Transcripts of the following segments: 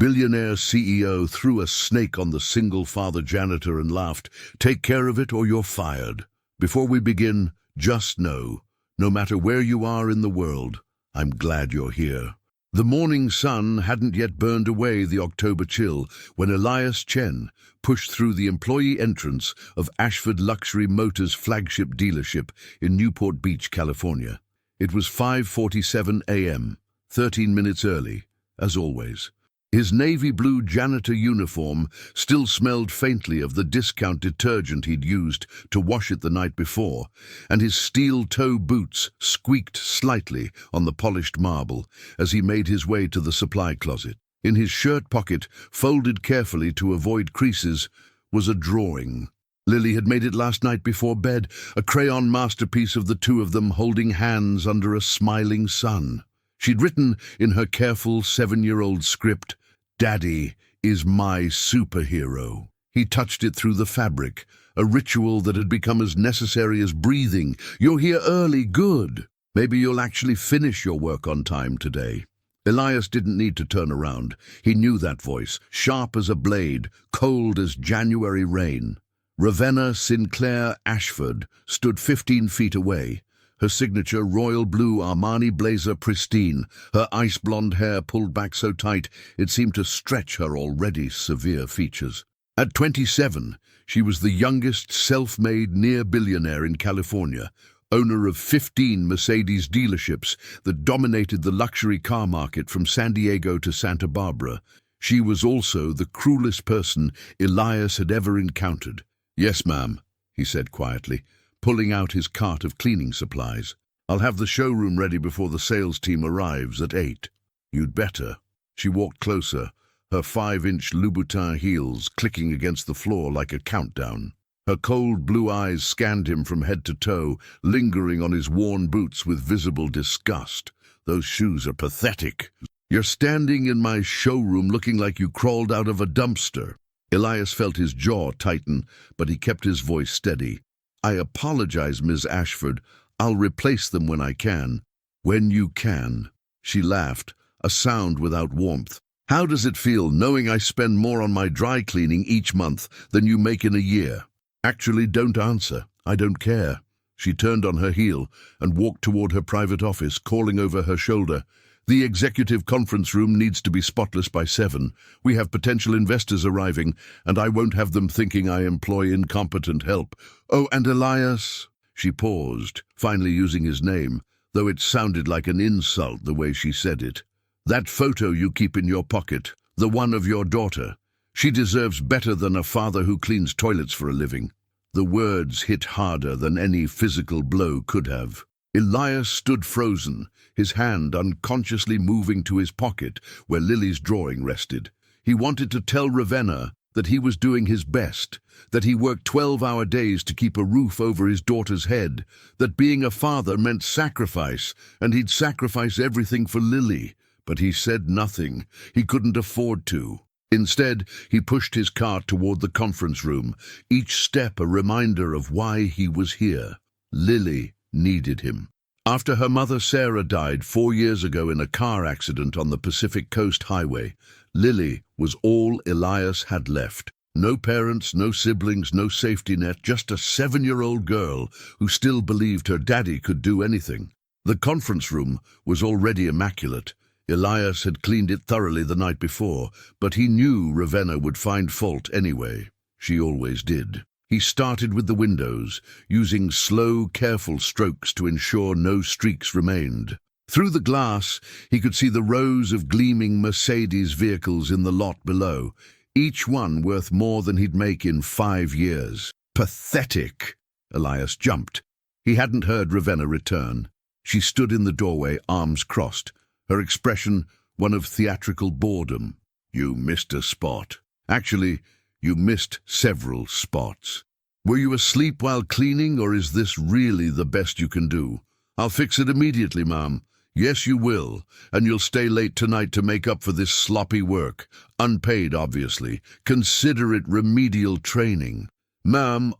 Billionaire CEO threw a snake on the single-father janitor and laughed, "Take care of it or you're fired. Before we begin, just know, no matter where you are in the world, I'm glad you're here." The morning sun hadn't yet burned away the October chill when Elias Chen pushed through the employee entrance of Ashford Luxury Motors flagship dealership in Newport Beach, California. It was 5:47 a.m., 13 minutes early, as always. His navy blue janitor uniform still smelled faintly of the discount detergent he'd used to wash it the night before, and his steel-toe boots squeaked slightly on the polished marble as he made his way to the supply closet. In his shirt pocket, folded carefully to avoid creases, was a drawing. Lily had made it last night before bed, a crayon masterpiece of the two of them holding hands under a smiling sun. She'd written in her careful 7-year-old script, "Daddy is my superhero." He touched it through the fabric, a ritual that had become as necessary as breathing. "You're here early, good. Maybe you'll actually finish your work on time today." Elias didn't need to turn around. He knew that voice, sharp as a blade, cold as January rain. Ravenna Sinclair Ashford stood 15 feet away, her signature royal blue Armani blazer pristine, her ice-blonde hair pulled back so tight it seemed to stretch her already severe features. At 27, she was the youngest self-made near-billionaire in California, owner of 15 Mercedes dealerships that dominated the luxury car market from San Diego to Santa Barbara. She was also the cruelest person Elias had ever encountered. "Yes, ma'am," he said quietly, pulling out his cart of cleaning supplies. "I'll have the showroom ready before the sales team arrives at 8. "You'd better." She walked closer, her 5-inch Louboutin heels clicking against the floor like a countdown. Her cold blue eyes scanned him from head to toe, lingering on his worn boots with visible disgust. "Those shoes are pathetic. You're standing in my showroom looking like you crawled out of a dumpster." Elias felt his jaw tighten, but he kept his voice steady. "I apologize, Ms. Ashford. I'll replace them when I can." "When you can." She laughed, a sound without warmth. "How does it feel knowing I spend more on my dry cleaning each month than you make in a year?" "Actually, don't answer. I don't care." She turned on her heel and walked toward her private office, calling over her shoulder, "The executive conference room needs to be spotless by 7. We have potential investors arriving, and I won't have them thinking I employ incompetent help. Oh, and Elias." She paused, finally using his name, though it sounded like an insult the way she said it. "That photo you keep in your pocket, the one of your daughter. She deserves better than a father who cleans toilets for a living." The words hit harder than any physical blow could have. Elias stood frozen, his hand unconsciously moving to his pocket where Lily's drawing rested. He wanted to tell Ravenna that he was doing his best, that he worked 12-hour days to keep a roof over his daughter's head, that being a father meant sacrifice, and he'd sacrifice everything for Lily. But he said nothing. He couldn't afford to. Instead, he pushed his cart toward the conference room, each step a reminder of why he was here. Lily needed him. After her mother Sarah died 4 years ago in a car accident on the Pacific Coast Highway, Lily was all Elias had left. No parents, no siblings, no safety net, just a 7-year-old girl who still believed her daddy could do anything. The conference room was already immaculate. Elias had cleaned it thoroughly the night before, but he knew Ravenna would find fault anyway. She always did. He started with the windows, using slow, careful strokes to ensure no streaks remained. Through the glass, he could see the rows of gleaming Mercedes vehicles in the lot below, each one worth more than he'd make in 5 years. Pathetic! Elias jumped. He hadn't heard Ravenna return. She stood in the doorway, arms crossed, her expression one of theatrical boredom. "You missed a spot. Actually, you missed several spots. Were you asleep while cleaning, or is this really the best you can do?" "I'll fix it immediately, ma'am." "Yes, you will, and you'll stay late tonight to make up for this sloppy work. Unpaid, obviously. Consider it remedial training." "Ma'am,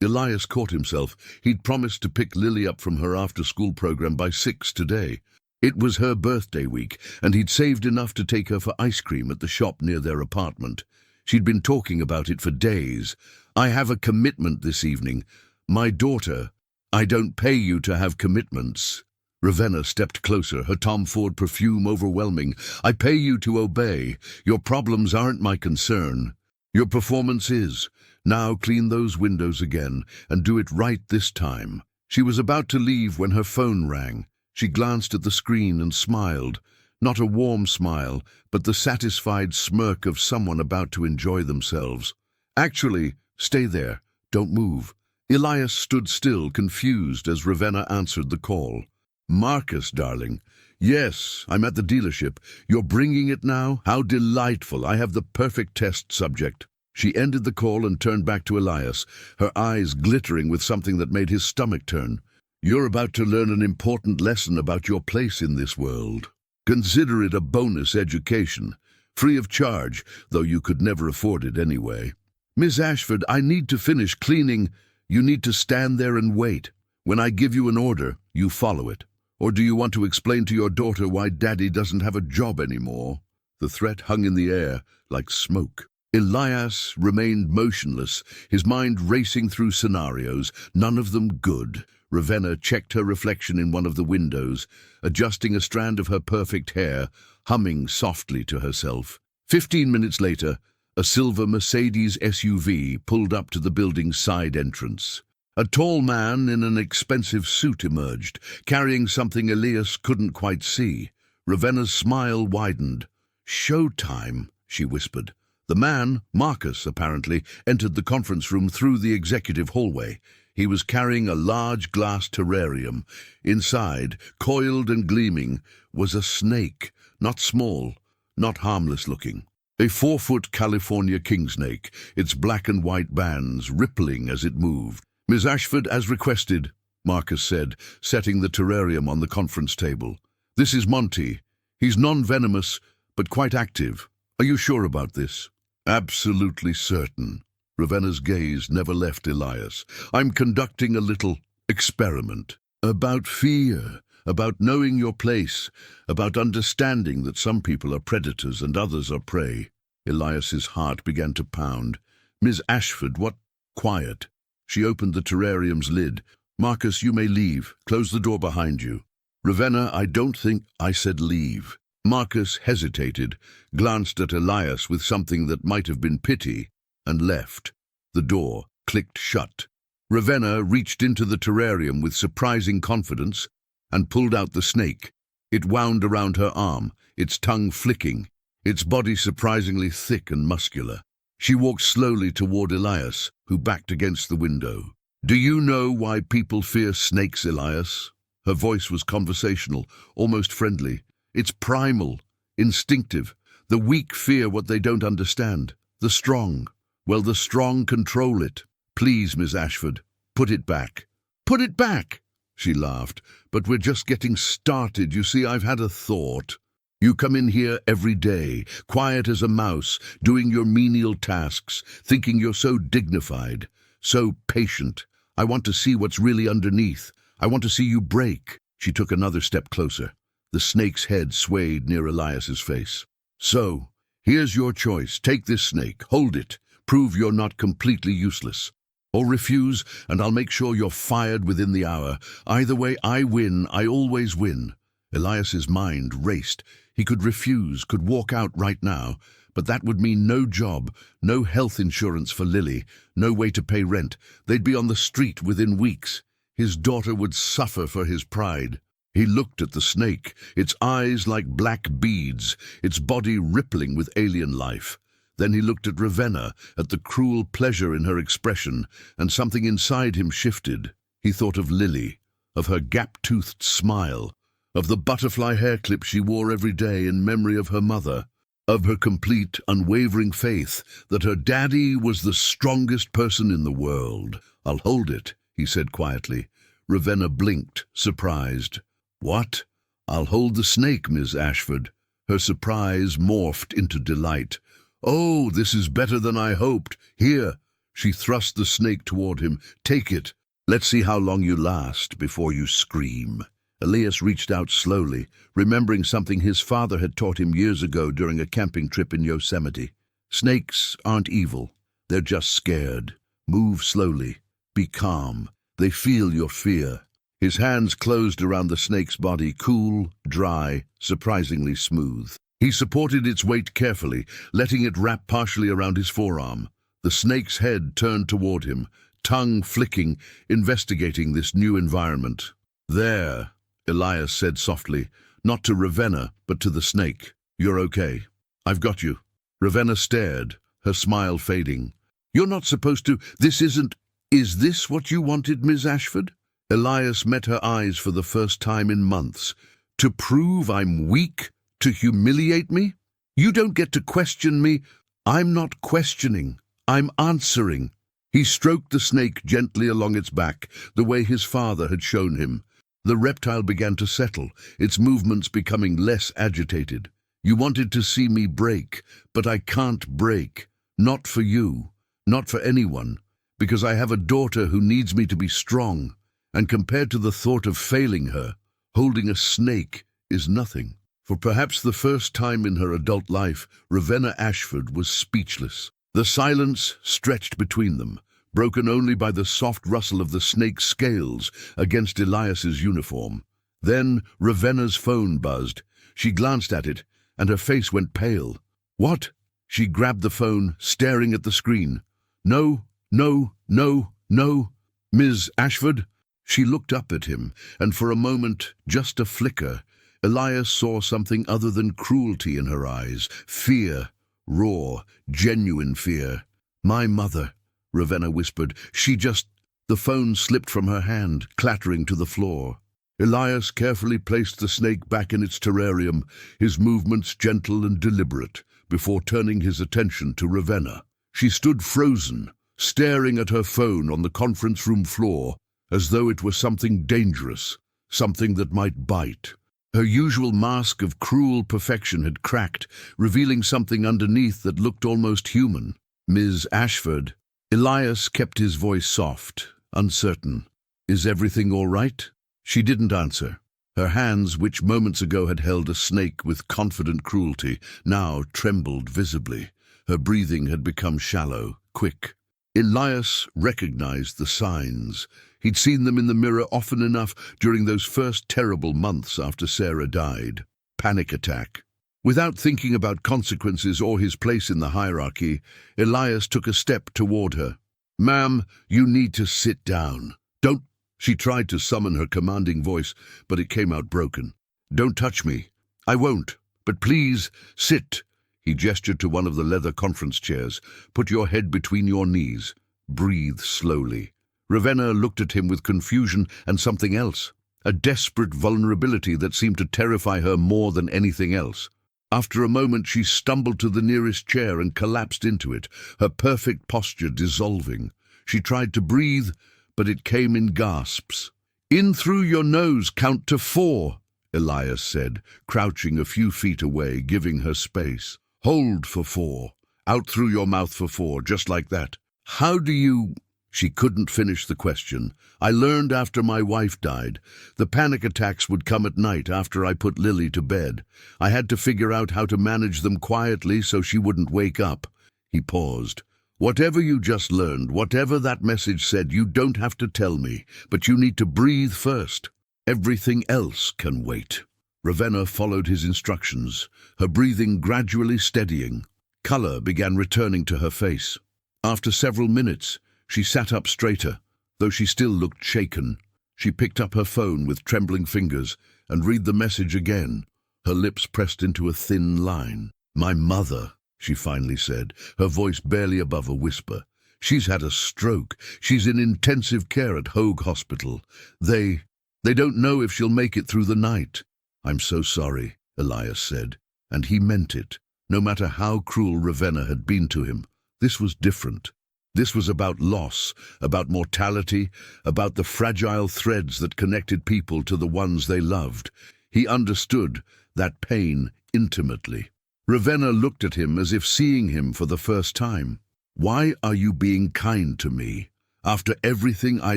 Elias caught himself. He'd promised to pick Lily up from her after-school program by 6 today. It was her birthday week, and he'd saved enough to take her for ice cream at the shop near their apartment. She'd been talking about it for days. "I have a commitment this evening. My daughter. I don't pay you to have commitments." Ravenna stepped closer, her Tom Ford perfume overwhelming. "I pay you to obey. Your problems aren't my concern. Your performance is. Now clean those windows again, and do it right this time." She was about to leave when her phone rang. She glanced at the screen and smiled. Not a warm smile, but the satisfied smirk of someone about to enjoy themselves. "Actually, stay there. Don't move." Elias stood still, confused, as Ravenna answered the call. "Marcus, darling." "Yes, I'm at the dealership. You're bringing it now? How delightful. I have the perfect test subject." She ended the call and turned back to Elias, her eyes glittering with something that made his stomach turn. "You're about to learn an important lesson about your place in this world. Consider it a bonus education, free of charge, though you could never afford it anyway. Miss Ashford, I need to finish cleaning. You need to stand there and wait. When I give you an order, you follow it. Or do you want to explain to your daughter why Daddy doesn't have a job anymore?" The threat hung in the air like smoke. Elias remained motionless, his mind racing through scenarios, none of them good. Ravenna checked her reflection in one of the windows, adjusting a strand of her perfect hair, humming softly to herself. 15 minutes later, a silver Mercedes SUV pulled up to the building's side entrance. A tall man in an expensive suit emerged, carrying something Elias couldn't quite see. Ravenna's smile widened. "Showtime," she whispered. The man, Marcus apparently, entered the conference room through the executive hallway. He was carrying a large glass terrarium. Inside, coiled and gleaming, was a snake, not small, not harmless looking. A 4-foot California king snake, its black and white bands rippling as it moved. "Miss Ashford, as requested," Marcus said, setting the terrarium on the conference table. "This is Monty. He's non-venomous, but quite active. Are you sure about this?" "Absolutely certain." Ravenna's gaze never left Elias. "I'm conducting a little experiment. About fear, about knowing your place, about understanding that some people are predators and others are prey." Elias's heart began to pound. "Miss Ashford, what—" "Quiet." She opened the terrarium's lid. "Marcus, you may leave. Close the door behind you." "Ravenna, I don't think I said leave." Marcus hesitated, glanced at Elias with something that might have been pity, and left. The door clicked shut. Ravenna reached into the terrarium with surprising confidence and pulled out the snake. It wound around her arm, its tongue flicking, its body surprisingly thick and muscular. She walked slowly toward Elias, who backed against the window. "Do you know why people fear snakes, Elias?" Her voice was conversational, almost friendly. "It's primal, instinctive. The weak fear what they don't understand. The strong, well, the strong control it. Please, Miss Ashford, put it back." "Put it back?" She laughed. "But we're just getting started. You see, I've had a thought. You come in here every day, quiet as a mouse, doing your menial tasks, thinking you're so dignified, so patient. I want to see what's really underneath. I want to see you break." She took another step closer. The snake's head swayed near Elias's face. "So, here's your choice. Take this snake, hold it, prove you're not completely useless. Or refuse, and I'll make sure you're fired within the hour. Either way, I win. I always win." Elias's mind raced. He could refuse, could walk out right now, but that would mean no job, no health insurance for Lily, no way to pay rent. They'd be on the street within weeks. His daughter would suffer for his pride. He looked at the snake, its eyes like black beads, its body rippling with alien life. Then he looked at Ravenna, at the cruel pleasure in her expression, and something inside him shifted. He thought of Lily, of her gap-toothed smile, of the butterfly hair clip she wore every day in memory of her mother, of her complete, unwavering faith that her daddy was the strongest person in the world. "I'll hold it," he said quietly. Ravenna blinked, surprised. "What?" "I'll hold the snake, Miss Ashford." Her surprise morphed into delight. "Oh, this is better than I hoped. Here." She thrust the snake toward him. "Take it. Let's see how long you last before you scream." Elias reached out slowly, remembering something his father had taught him years ago during a camping trip in Yosemite. Snakes aren't evil. They're just scared. Move slowly. Be calm. They feel your fear. His hands closed around the snake's body, cool, dry, surprisingly smooth. He supported its weight carefully, letting it wrap partially around his forearm. The snake's head turned toward him, tongue flicking, investigating this new environment. "There," Elias said softly, not to Ravenna, but to the snake. "You're okay. I've got you." Ravenna stared, her smile fading. "You're not supposed to. This isn't. Is this what you wanted, Ms. Ashford?" Elias met her eyes for the first time in months. "To prove I'm weak? To humiliate me? You don't get to question me." "I'm not questioning. I'm answering." He stroked the snake gently along its back, the way his father had shown him. The reptile began to settle, its movements becoming less agitated. "You wanted to see me break, but I can't break. Not for you, not for anyone, because I have a daughter who needs me to be strong. And compared to the thought of failing her, holding a snake is nothing." For perhaps the first time in her adult life, Ravenna Ashford was speechless. The silence stretched between them, broken only by the soft rustle of the snake's scales against Elias's uniform. Then Ravenna's phone buzzed. She glanced at it, and her face went pale. "What?" She grabbed the phone, staring at the screen. "No, no, no, no. Ms. Ashford?" She looked up at him, and for a moment, just a flicker, Elias saw something other than cruelty in her eyes. Fear. Raw, genuine fear. "My mother," Ravenna whispered. The phone slipped from her hand, clattering to the floor. Elias carefully placed the snake back in its terrarium, his movements gentle and deliberate, before turning his attention to Ravenna. She stood frozen, staring at her phone on the conference room floor, as though it were something dangerous, something that might bite. Her usual mask of cruel perfection had cracked, revealing something underneath that looked almost human. "Ms. Ashford." Elias kept his voice soft, uncertain. "Is everything all right?" She didn't answer. Her hands, which moments ago had held a snake with confident cruelty, now trembled visibly. Her breathing had become shallow, quick. Elias recognized the signs. He'd seen them in the mirror often enough during those first terrible months after Sarah died. Panic attack. Without thinking about consequences or his place in the hierarchy, Elias took a step toward her. "Ma'am, you need to sit down. Don't—" She tried to summon her commanding voice, but it came out broken. "Don't touch me. I won't. But please, sit." He gestured to one of the leather conference chairs. "Put your head between your knees. Breathe slowly." Ravenna looked at him with confusion and something else, a desperate vulnerability that seemed to terrify her more than anything else. After a moment, she stumbled to the nearest chair and collapsed into it, her perfect posture dissolving. She tried to breathe, but it came in gasps. "In through your nose, count to 4, Elias said, crouching a few feet away, giving her space. "Hold for 4. Out through your mouth for 4, just like that." "How do you—" She couldn't finish the question. "I learned after my wife died. The panic attacks would come at night after I put Lily to bed. I had to figure out how to manage them quietly so she wouldn't wake up." He paused. "Whatever you just learned, whatever that message said, you don't have to tell me, but you need to breathe first. Everything else can wait." Ravenna followed his instructions, her breathing gradually steadying. Color began returning to her face. After several minutes, she sat up straighter, though she still looked shaken. She picked up her phone with trembling fingers and read the message again, her lips pressed into a thin line. "My mother," she finally said, her voice barely above a whisper. "She's had a stroke. She's in intensive care at Hoag Hospital. They don't know if she'll make it through the night." "I'm so sorry," Elias said, and he meant it. No matter how cruel Ravenna had been to him, this was different. This was about loss, about mortality, about the fragile threads that connected people to the ones they loved. He understood that pain intimately. Ravenna looked at him as if seeing him for the first time. "Why are you being kind to me? After everything I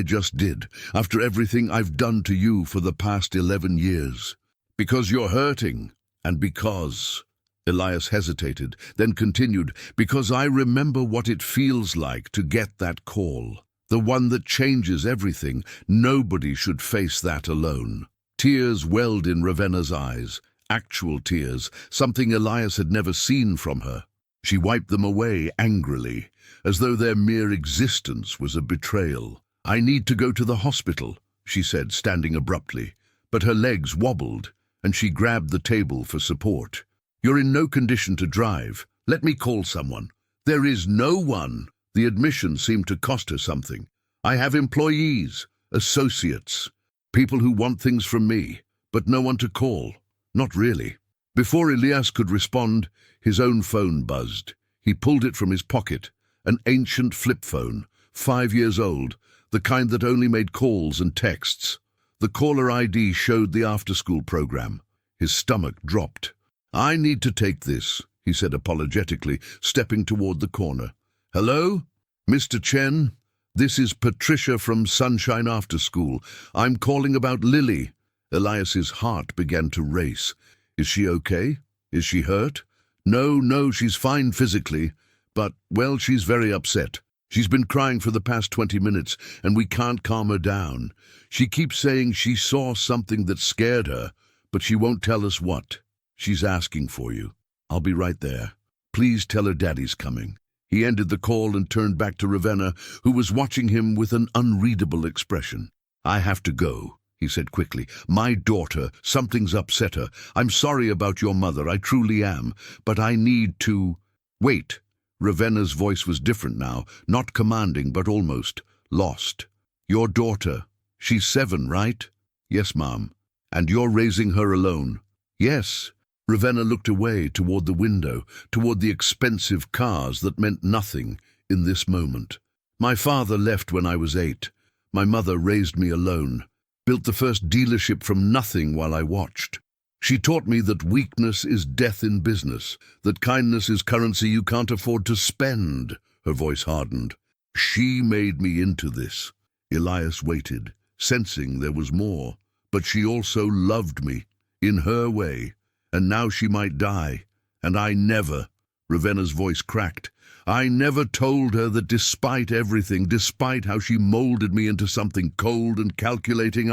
just did, after everything I've done to you for the past 11 years. Because you're hurting, and because... Elias hesitated, then continued, because I remember what it feels like to get that call. The one that changes everything. Nobody should face that alone. Tears welled in Ravenna's eyes. Actual tears, something Elias had never seen from her. She wiped them away angrily, as though their mere existence was a betrayal. I need to go to the hospital, she said, standing abruptly. But her legs wobbled, and she grabbed the table for support. You're in no condition to drive. Let me call someone. There is no one. The admission seemed to cost her something. I have employees, associates, people who want things from me, but no one to call. Not really. Before Elias could respond, his own phone buzzed. He pulled it from his pocket, an ancient flip phone, 5 years old, the kind that only made calls and texts. The caller ID showed the after-school program. His stomach dropped. I need to take this, he said apologetically, stepping toward the corner. Hello? Mr. Chen? This is Patricia from Sunshine After School. I'm calling about Lily. Elias's heart began to race. Is she okay? Is she hurt? No, she's fine physically. But, well, she's very upset. She's been crying for the past 20 minutes, and we can't calm her down. She keeps saying she saw something that scared her, but she won't tell us what. She's asking for you. I'll be right there. Please tell her Daddy's coming. He ended the call and turned back to Ravenna, who was watching him with an unreadable expression. I have to go, he said quickly. My daughter, something's upset her. I'm sorry about your mother, I truly am, but I need to... Wait. Ravenna's voice was different now, not commanding, but almost lost. Your daughter, she's 7, right? Yes, Mom. And you're raising her alone? Yes. Ravenna looked away toward the window, toward the expensive cars that meant nothing in this moment. My father left when I was 8. My mother raised me alone, built the first dealership from nothing while I watched. She taught me that weakness is death in business, that kindness is currency you can't afford to spend. Her voice hardened. She made me into this. Elias waited, sensing there was more, but she also loved me, in her way. And now she might die, and I never, Ravenna's voice cracked, I never told her that despite everything, despite how she molded me into something cold and calculating,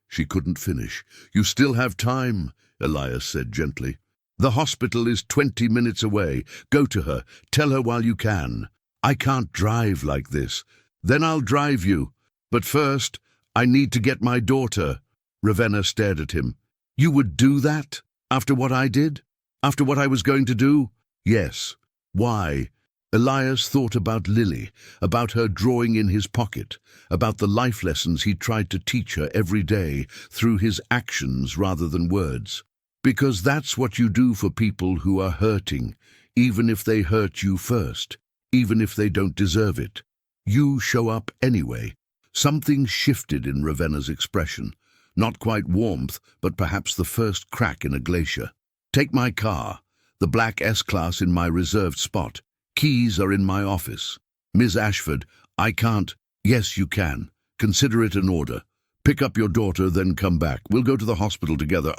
She couldn't finish. You still have time, Elias said gently. The hospital is 20 minutes away. Go to her. Tell her while you can. I can't drive like this. Then I'll drive you. But first, I need to get my daughter. Ravenna stared at him. You would do that? After what I did? After what I was going to do? Yes. Why? Elias thought about Lily, about her drawing in his pocket, about the life lessons he tried to teach her every day through his actions rather than words. Because that's what you do for people who are hurting, even if they hurt you first, even if they don't deserve it. You show up anyway. Something shifted in Ravenna's expression. Not quite warmth, but perhaps the first crack in a glacier. Take my car, the black S-Class in my reserved spot. Keys are in my office. Ms. Ashford, I can't. Yes, you can. Consider it an order. Pick up your daughter, then come back. We'll go to the hospital together.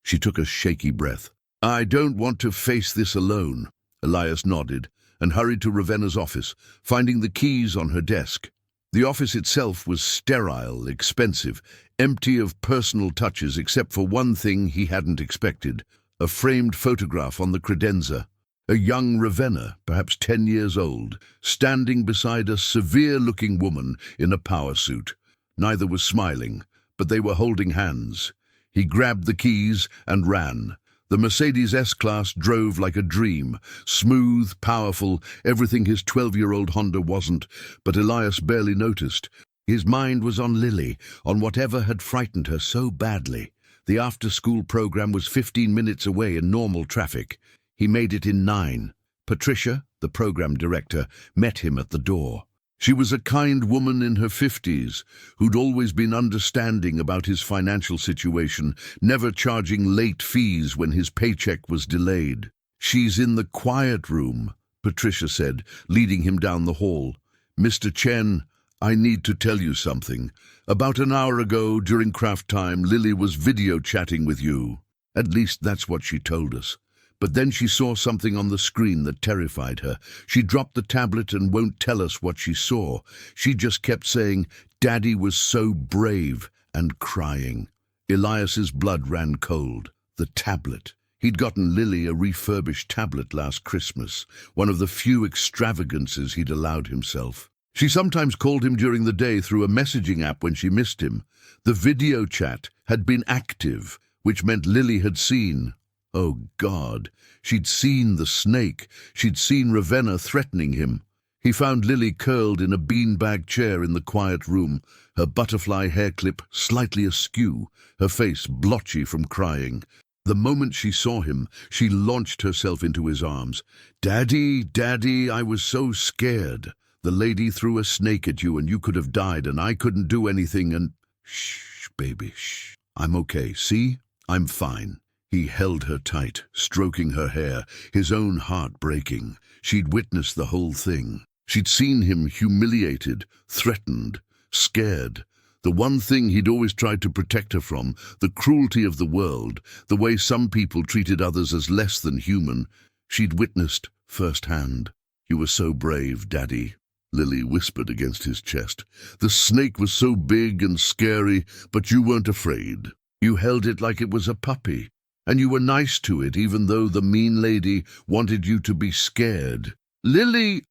She took a shaky breath. I don't want to face this alone. Elias nodded and hurried to Ravenna's office, finding the keys on her desk. The office itself was sterile, expensive, empty of personal touches except for one thing he hadn't expected, a framed photograph on the credenza. A young Ravenna, perhaps 10 years old, standing beside a severe-looking woman in a power suit. Neither was smiling, but they were holding hands. He grabbed the keys and ran. The Mercedes S-Class drove like a dream, smooth, powerful, everything his 12-year-old Honda wasn't, but Elias barely noticed. His mind was on Lily, on whatever had frightened her so badly. The after-school program was 15 minutes away in normal traffic. He made it in 9. Patricia, the program director, met him at the door. She was a kind woman in her 50s, who'd always been understanding about his financial situation, never charging late fees when his paycheck was delayed. She's in the quiet room, Patricia said, leading him down the hall. Mr. Chen, I need to tell you something. About an hour ago, during craft time, Lily was video chatting with you. At least that's what she told us. But then she saw something on the screen that terrified her. She dropped the tablet and won't tell us what she saw. She just kept saying, "Daddy was so brave," and crying. Elias's blood ran cold. The tablet. He'd gotten Lily a refurbished tablet last Christmas, one of the few extravagances he'd allowed himself. She sometimes called him during the day through a messaging app when she missed him. The video chat had been active, which meant Lily had seen. Oh, God. She'd seen the snake. She'd seen Ravenna threatening him. He found Lily curled in a beanbag chair in the quiet room, her butterfly hair clip slightly askew, her face blotchy from crying. The moment she saw him, she launched herself into his arms. "Daddy, Daddy, I was so scared. The lady threw a snake at you and you could have died and I couldn't do anything and—" "Shh, baby, shh. I'm okay, see? I'm fine." He held her tight, stroking her hair, his own heart breaking. She'd witnessed the whole thing. She'd seen him humiliated, threatened, scared. The one thing he'd always tried to protect her from, the cruelty of the world, the way some people treated others as less than human, she'd witnessed firsthand. "You were so brave, Daddy," Lily whispered against his chest. "The snake was so big and scary, but you weren't afraid. You held it like it was a puppy. And you were nice to it, even though the mean lady wanted you to be scared." "Lily,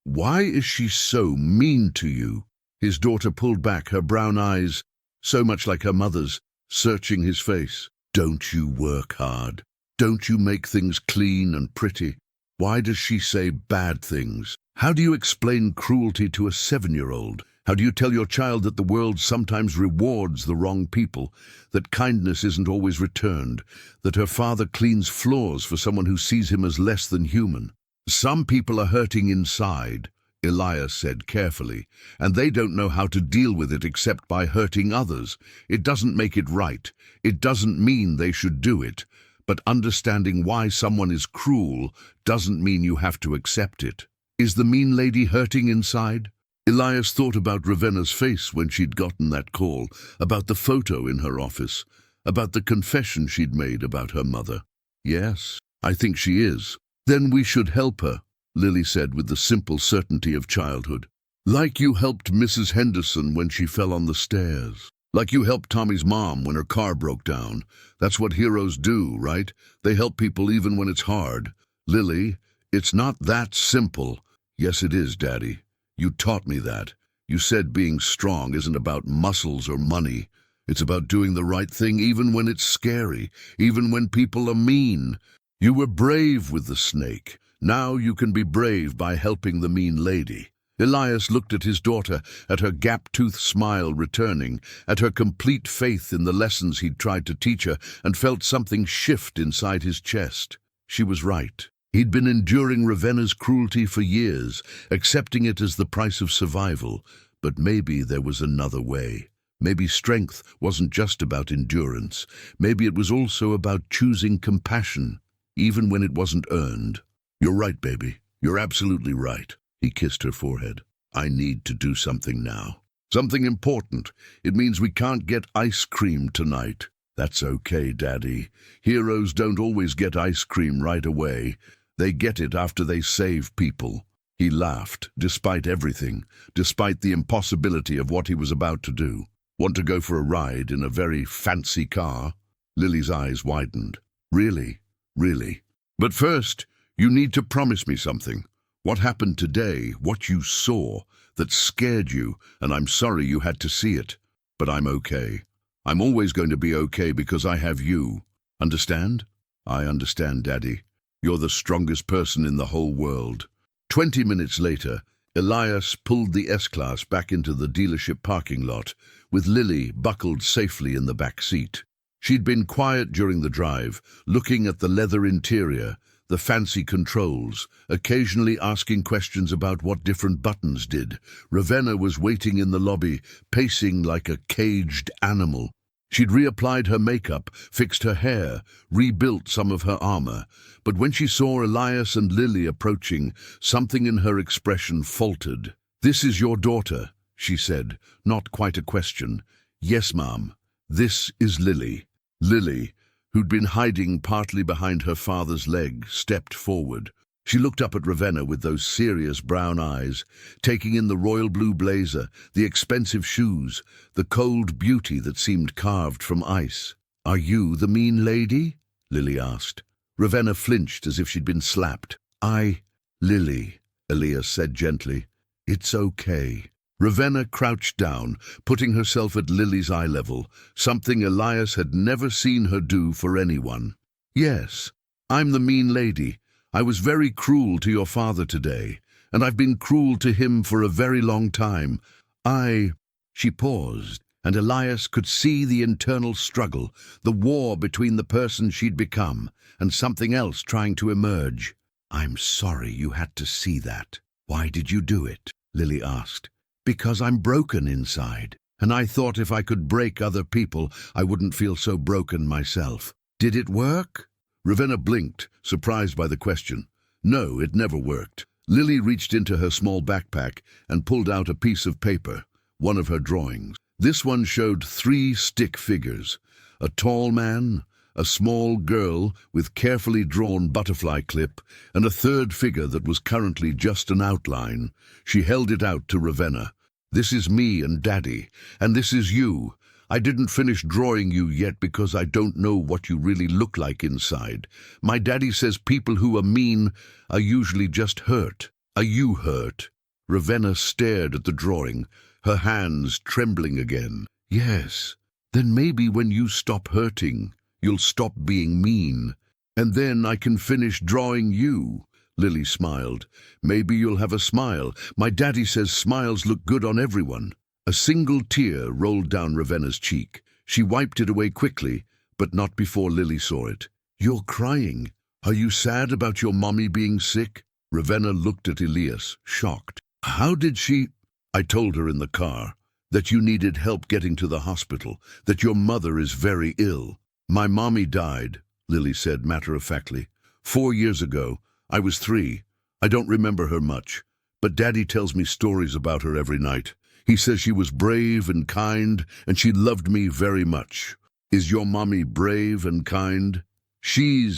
Why is she so mean to you?" His daughter pulled back, her brown eyes, so much like her mother's, searching his face. "Don't you work hard? Don't you make things clean and pretty? Why does she say bad things? How do you explain cruelty to a 7-year-old? How do you tell your child that the world sometimes rewards the wrong people, that kindness isn't always returned, that her father cleans floors for someone who sees him as less than human? Some people are hurting inside," Elias said carefully, "and they don't know how to deal with it except by hurting others. It doesn't make it right. It doesn't mean they should do it. But understanding why someone is cruel doesn't mean you have to accept it. Is the mean lady hurting inside?" Elias thought about Ravenna's face when she'd gotten that call, about the photo in her office, about the confession she'd made about her mother. "Yes, I think she is." "Then we should help her," Lily said with the simple certainty of childhood. "Like you helped Mrs. Henderson when she fell on the stairs. Like you helped Tommy's mom when her car broke down. That's what heroes do, right? They help people even when it's hard. Lily, it's not that simple." "Yes, it is, Daddy. You taught me that. You said being strong isn't about muscles or money. It's about doing the right thing even when it's scary, even when people are mean. You were brave with the snake. Now you can be brave by helping the mean lady." Elias looked at his daughter, at her gap-toothed smile returning, at her complete faith in the lessons he'd tried to teach her, and felt something shift inside his chest. She was right. He'd been enduring Ravenna's cruelty for years, accepting it as the price of survival. But maybe there was another way. Maybe strength wasn't just about endurance. Maybe it was also about choosing compassion, even when it wasn't earned. "You're right, baby. You're absolutely right." He kissed her forehead. "I need to do something now. Something important. It means we can't get ice cream tonight." "That's okay, Daddy. Heroes don't always get ice cream right away. They get it after they save people." He laughed, despite everything, despite the impossibility of what he was about to do. "Want to go for a ride in a very fancy car?" Lily's eyes widened. "Really? Really? But first, you need to promise me something. What happened today, what you saw, that scared you, and I'm sorry you had to see it. But I'm okay. I'm always going to be okay because I have you. Understand?" "I understand, Daddy. You're the strongest person in the whole world." 20 minutes later, Elias pulled the S-Class back into the dealership parking lot, with Lily buckled safely in the back seat. She'd been quiet during the drive, looking at the leather interior, the fancy controls, occasionally asking questions about what different buttons did. Ravenna was waiting in the lobby, pacing like a caged animal. She'd reapplied her makeup, fixed her hair, rebuilt some of her armor. But when she saw Elias and Lily approaching, something in her expression faltered. "This is your daughter," she said, not quite a question. Yes, ma'am. This is Lily. Lily, who'd been hiding partly behind her father's leg, stepped forward. She looked up at Ravenna with those serious brown eyes, taking in the royal blue blazer, the expensive shoes, the cold beauty that seemed carved from ice. "Are you the mean lady?" Lily asked. Ravenna flinched as if she'd been slapped. Lily, Elias said gently. "It's okay." Ravenna crouched down, putting herself at Lily's eye level, something Elias had never seen her do for anyone. "Yes, I'm the mean lady. I was very cruel to your father today, and I've been cruel to him for a very long time. She paused, and Elias could see the internal struggle, the war between the person she'd become and something else trying to emerge. "I'm sorry you had to see that. Why did you do it?" Lily asked. "Because I'm broken inside, and I thought if I could break other people, I wouldn't feel so broken myself." "Did it work?" Ravenna blinked, surprised by the question. No, it never worked. Lily reached into her small backpack and pulled out a piece of paper, one of her drawings. This one showed 3 stick figures: a tall man, a small girl with carefully drawn butterfly clip, and a third figure that was currently just an outline. She held it out to Ravenna. "This is me and Daddy, and this is you. I didn't finish drawing you yet because I don't know what you really look like inside. My daddy says people who are mean are usually just hurt. Are you hurt?" Ravenna stared at the drawing, her hands trembling again. "Yes. Then maybe when you stop hurting, you'll stop being mean. And then I can finish drawing you." Lily smiled. "Maybe you'll have a smile. My daddy says smiles look good on everyone." A single tear rolled down Ravenna's cheek. She wiped it away quickly, but not before Lily saw it. "You're crying. Are you sad about your mommy being sick?" Ravenna looked at Elias, shocked. "How did she—" "I told her in the car that you needed help getting to the hospital, that your mother is very ill." "My mommy died," Lily said matter-of-factly. 4 years ago. I was 3. I don't remember her much, but Daddy tells me stories about her every night. He says she was brave and kind, and she loved me very much. Is your mommy brave and kind?" She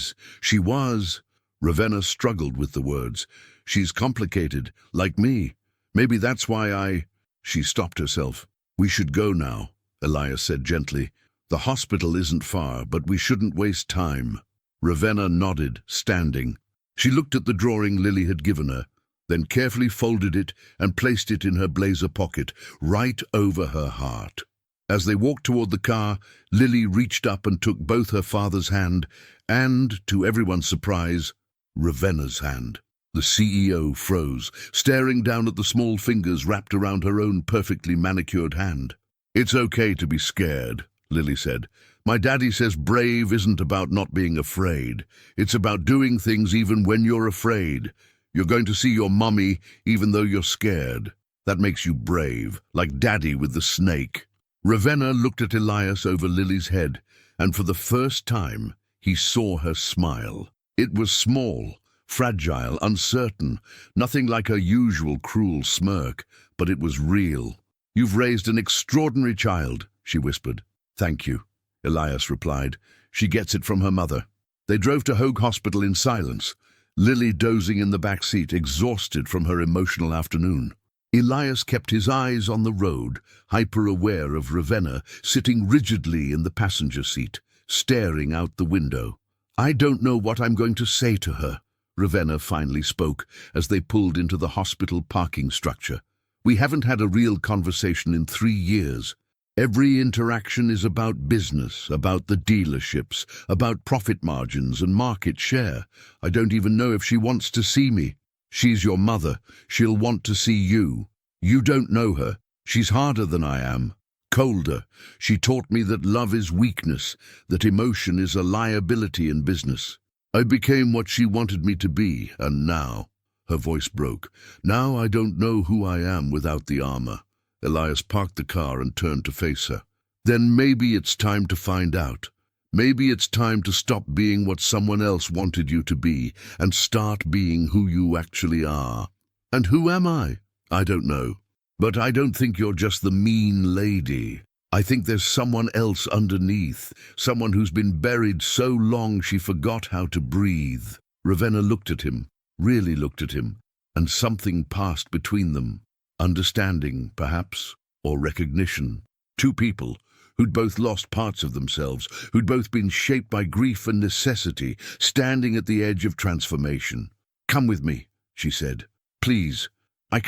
was. Ravenna struggled with the words. "She's complicated, like me. Maybe that's why She stopped herself. "We should go now," Elias said gently. "The hospital isn't far, but we shouldn't waste time." Ravenna nodded, standing. She looked at the drawing Lily had given her, then carefully folded it and placed it in her blazer pocket, right over her heart. As they walked toward the car, Lily reached up and took both her father's hand and, to everyone's surprise, Ravenna's hand. The CEO froze, staring down at the small fingers wrapped around her own perfectly manicured hand. "It's okay to be scared," Lily said. "My daddy says brave isn't about not being afraid. It's about doing things even when you're afraid. You're going to see your mommy even though you're scared. That makes you brave, like Daddy with the snake." Ravenna looked at Elias over Lily's head, and for the first time he saw her smile. It was small, fragile, uncertain, nothing like her usual cruel smirk, but it was real. "You've raised an extraordinary child," she whispered. "Thank you," Elias replied. "She gets it from her mother." They drove to Hoag Hospital in silence, Lily dozing in the back seat, exhausted from her emotional afternoon. Elias kept his eyes on the road, hyper-aware of Ravenna, sitting rigidly in the passenger seat, staring out the window. "I don't know what I'm going to say to her," Ravenna finally spoke as they pulled into the hospital parking structure. "We haven't had a real conversation in 3 years. Every interaction is about business, about the dealerships, about profit margins and market share. I don't even know if she wants to see me. She's your mother. She'll want to see you. You don't know her. She's harder than I am, colder. She taught me that love is weakness, that emotion is a liability in business. I became what she wanted me to be, and now—" her voice broke. "Now I don't know who I am without the armor." Elias parked the car and turned to face her. "Then maybe it's time to find out. Maybe it's time to stop being what someone else wanted you to be and start being who you actually are." "And who am I?" "I don't know. But I don't think you're just the mean lady. I think there's someone else underneath, someone who's been buried so long she forgot how to breathe. Ravenna looked at him, really looked at him, and something passed between them. Understanding, perhaps, or recognition. Two people who'd both lost parts of themselves, who'd both been shaped by grief and necessity, standing at the edge of transformation. "Come with me," she said. "Please. I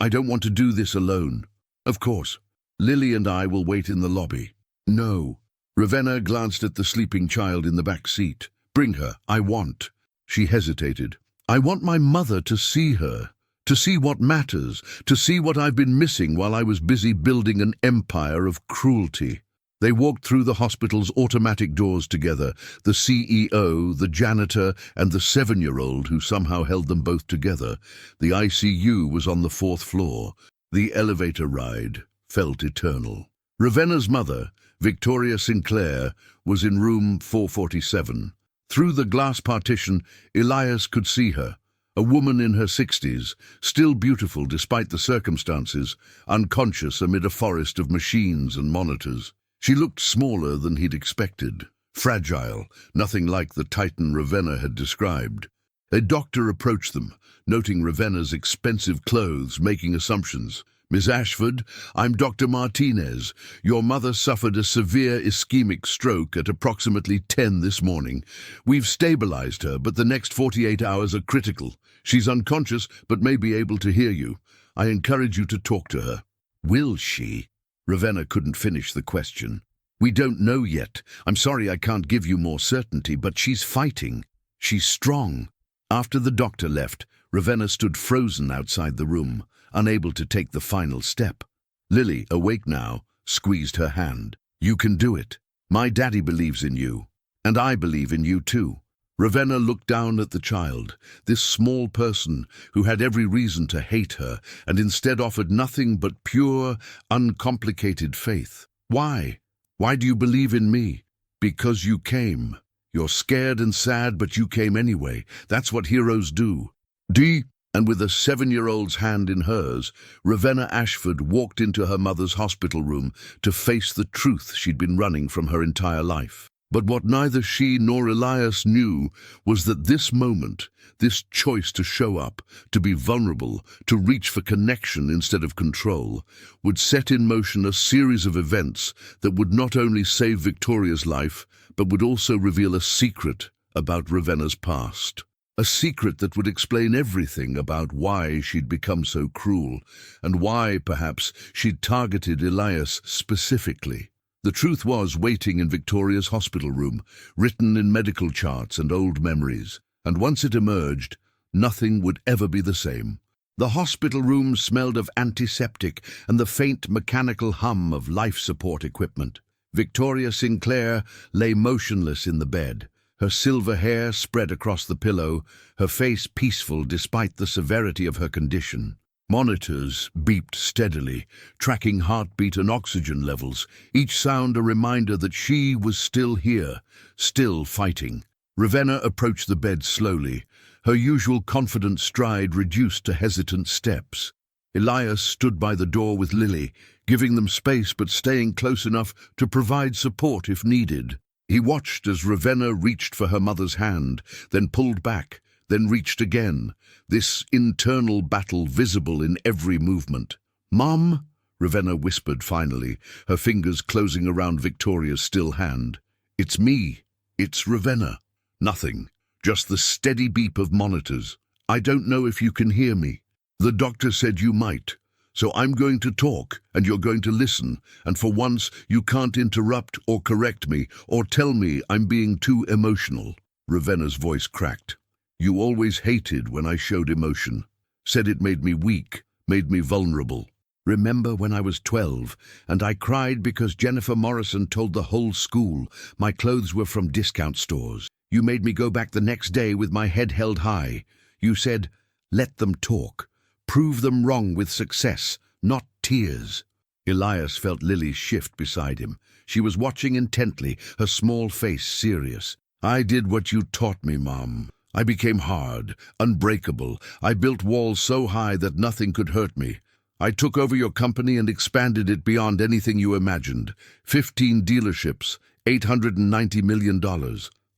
don't want to do this alone." "Of course. Lily and I will wait in the lobby." "No." Ravenna glanced at the sleeping child in the back seat. "Bring her. I want." She hesitated. "I want my mother to see her, to see what matters, to see what I've been missing while I was busy building an empire of cruelty." They walked through the hospital's automatic doors together, the CEO, the janitor, and the 7-year-old who somehow held them both together. The ICU was on the 4th floor. The elevator ride felt eternal. Ravenna's mother, Victoria Sinclair, was in room 447. Through the glass partition, Elias could see her, a woman in her 60s, still beautiful despite the circumstances, unconscious amid a forest of machines and monitors. She looked smaller than he'd expected, fragile, nothing like the titan Ravenna had described. A doctor approached them, noting Ravenna's expensive clothes, making assumptions. "Miss Ashford, I'm Dr. Martinez. Your mother suffered a severe ischemic stroke at approximately 10 this morning. We've stabilized her, but the next 48 hours are critical. She's unconscious, but may be able to hear you. I encourage you to talk to her." "Will she?" Ravenna couldn't finish the question. "We don't know yet. I'm sorry I can't give you more certainty, but she's fighting. She's strong." After the doctor left, Ravenna stood frozen outside the room, unable to take the final step. Lily, awake now, squeezed her hand. "You can do it. My daddy believes in you. And I believe in you too." Ravenna looked down at the child, this small person who had every reason to hate her, and instead offered nothing but pure, uncomplicated faith. "Why? Why do you believe in me?" "Because you came. You're scared and sad, but you came anyway. That's what heroes do." And with a 7-year-old's hand in hers, Ravenna Ashford walked into her mother's hospital room to face the truth she'd been running from her entire life. But what neither she nor Elias knew was that this moment, this choice to show up, to be vulnerable, to reach for connection instead of control, would set in motion a series of events that would not only save Victoria's life, but would also reveal a secret about Ravenna's past. A secret that would explain everything about why she'd become so cruel, and why, perhaps, she'd targeted Elias specifically. The truth was waiting in Victoria's hospital room, written in medical charts and old memories, and once it emerged, nothing would ever be the same. The hospital room smelled of antiseptic and the faint mechanical hum of life support equipment. Victoria Sinclair lay motionless in the bed, her silver hair spread across the pillow, her face peaceful despite the severity of her condition. Monitors beeped steadily, tracking heartbeat and oxygen levels, each sound a reminder that she was still here, still fighting. Ravenna approached the bed slowly, her usual confident stride reduced to hesitant steps. Elias stood by the door with Lily, giving them space but staying close enough to provide support if needed. He watched as Ravenna reached for her mother's hand, then pulled back, then reached again, this internal battle visible in every movement. "Mom," Ravenna whispered finally, her fingers closing around Victoria's still hand. "It's me. It's Ravenna." Nothing, just the steady beep of monitors. "I don't know if you can hear me. The doctor said you might. So I'm going to talk, and you're going to listen, and for once you can't interrupt or correct me or tell me I'm being too emotional." Ravenna's voice cracked. "You always hated when I showed emotion. Said it made me weak, made me vulnerable. Remember when I was 12, and I cried because Jennifer Morrison told the whole school my clothes were from discount stores. You made me go back the next day with my head held high. You said, 'Let them talk. Prove them wrong with success, not tears.'" Elias felt Lily shift beside him. She was watching intently, her small face serious. "I did what you taught me, Mom. I became hard, unbreakable. I built walls so high that nothing could hurt me. I took over your company and expanded it beyond anything you imagined. 15 dealerships, $890 million.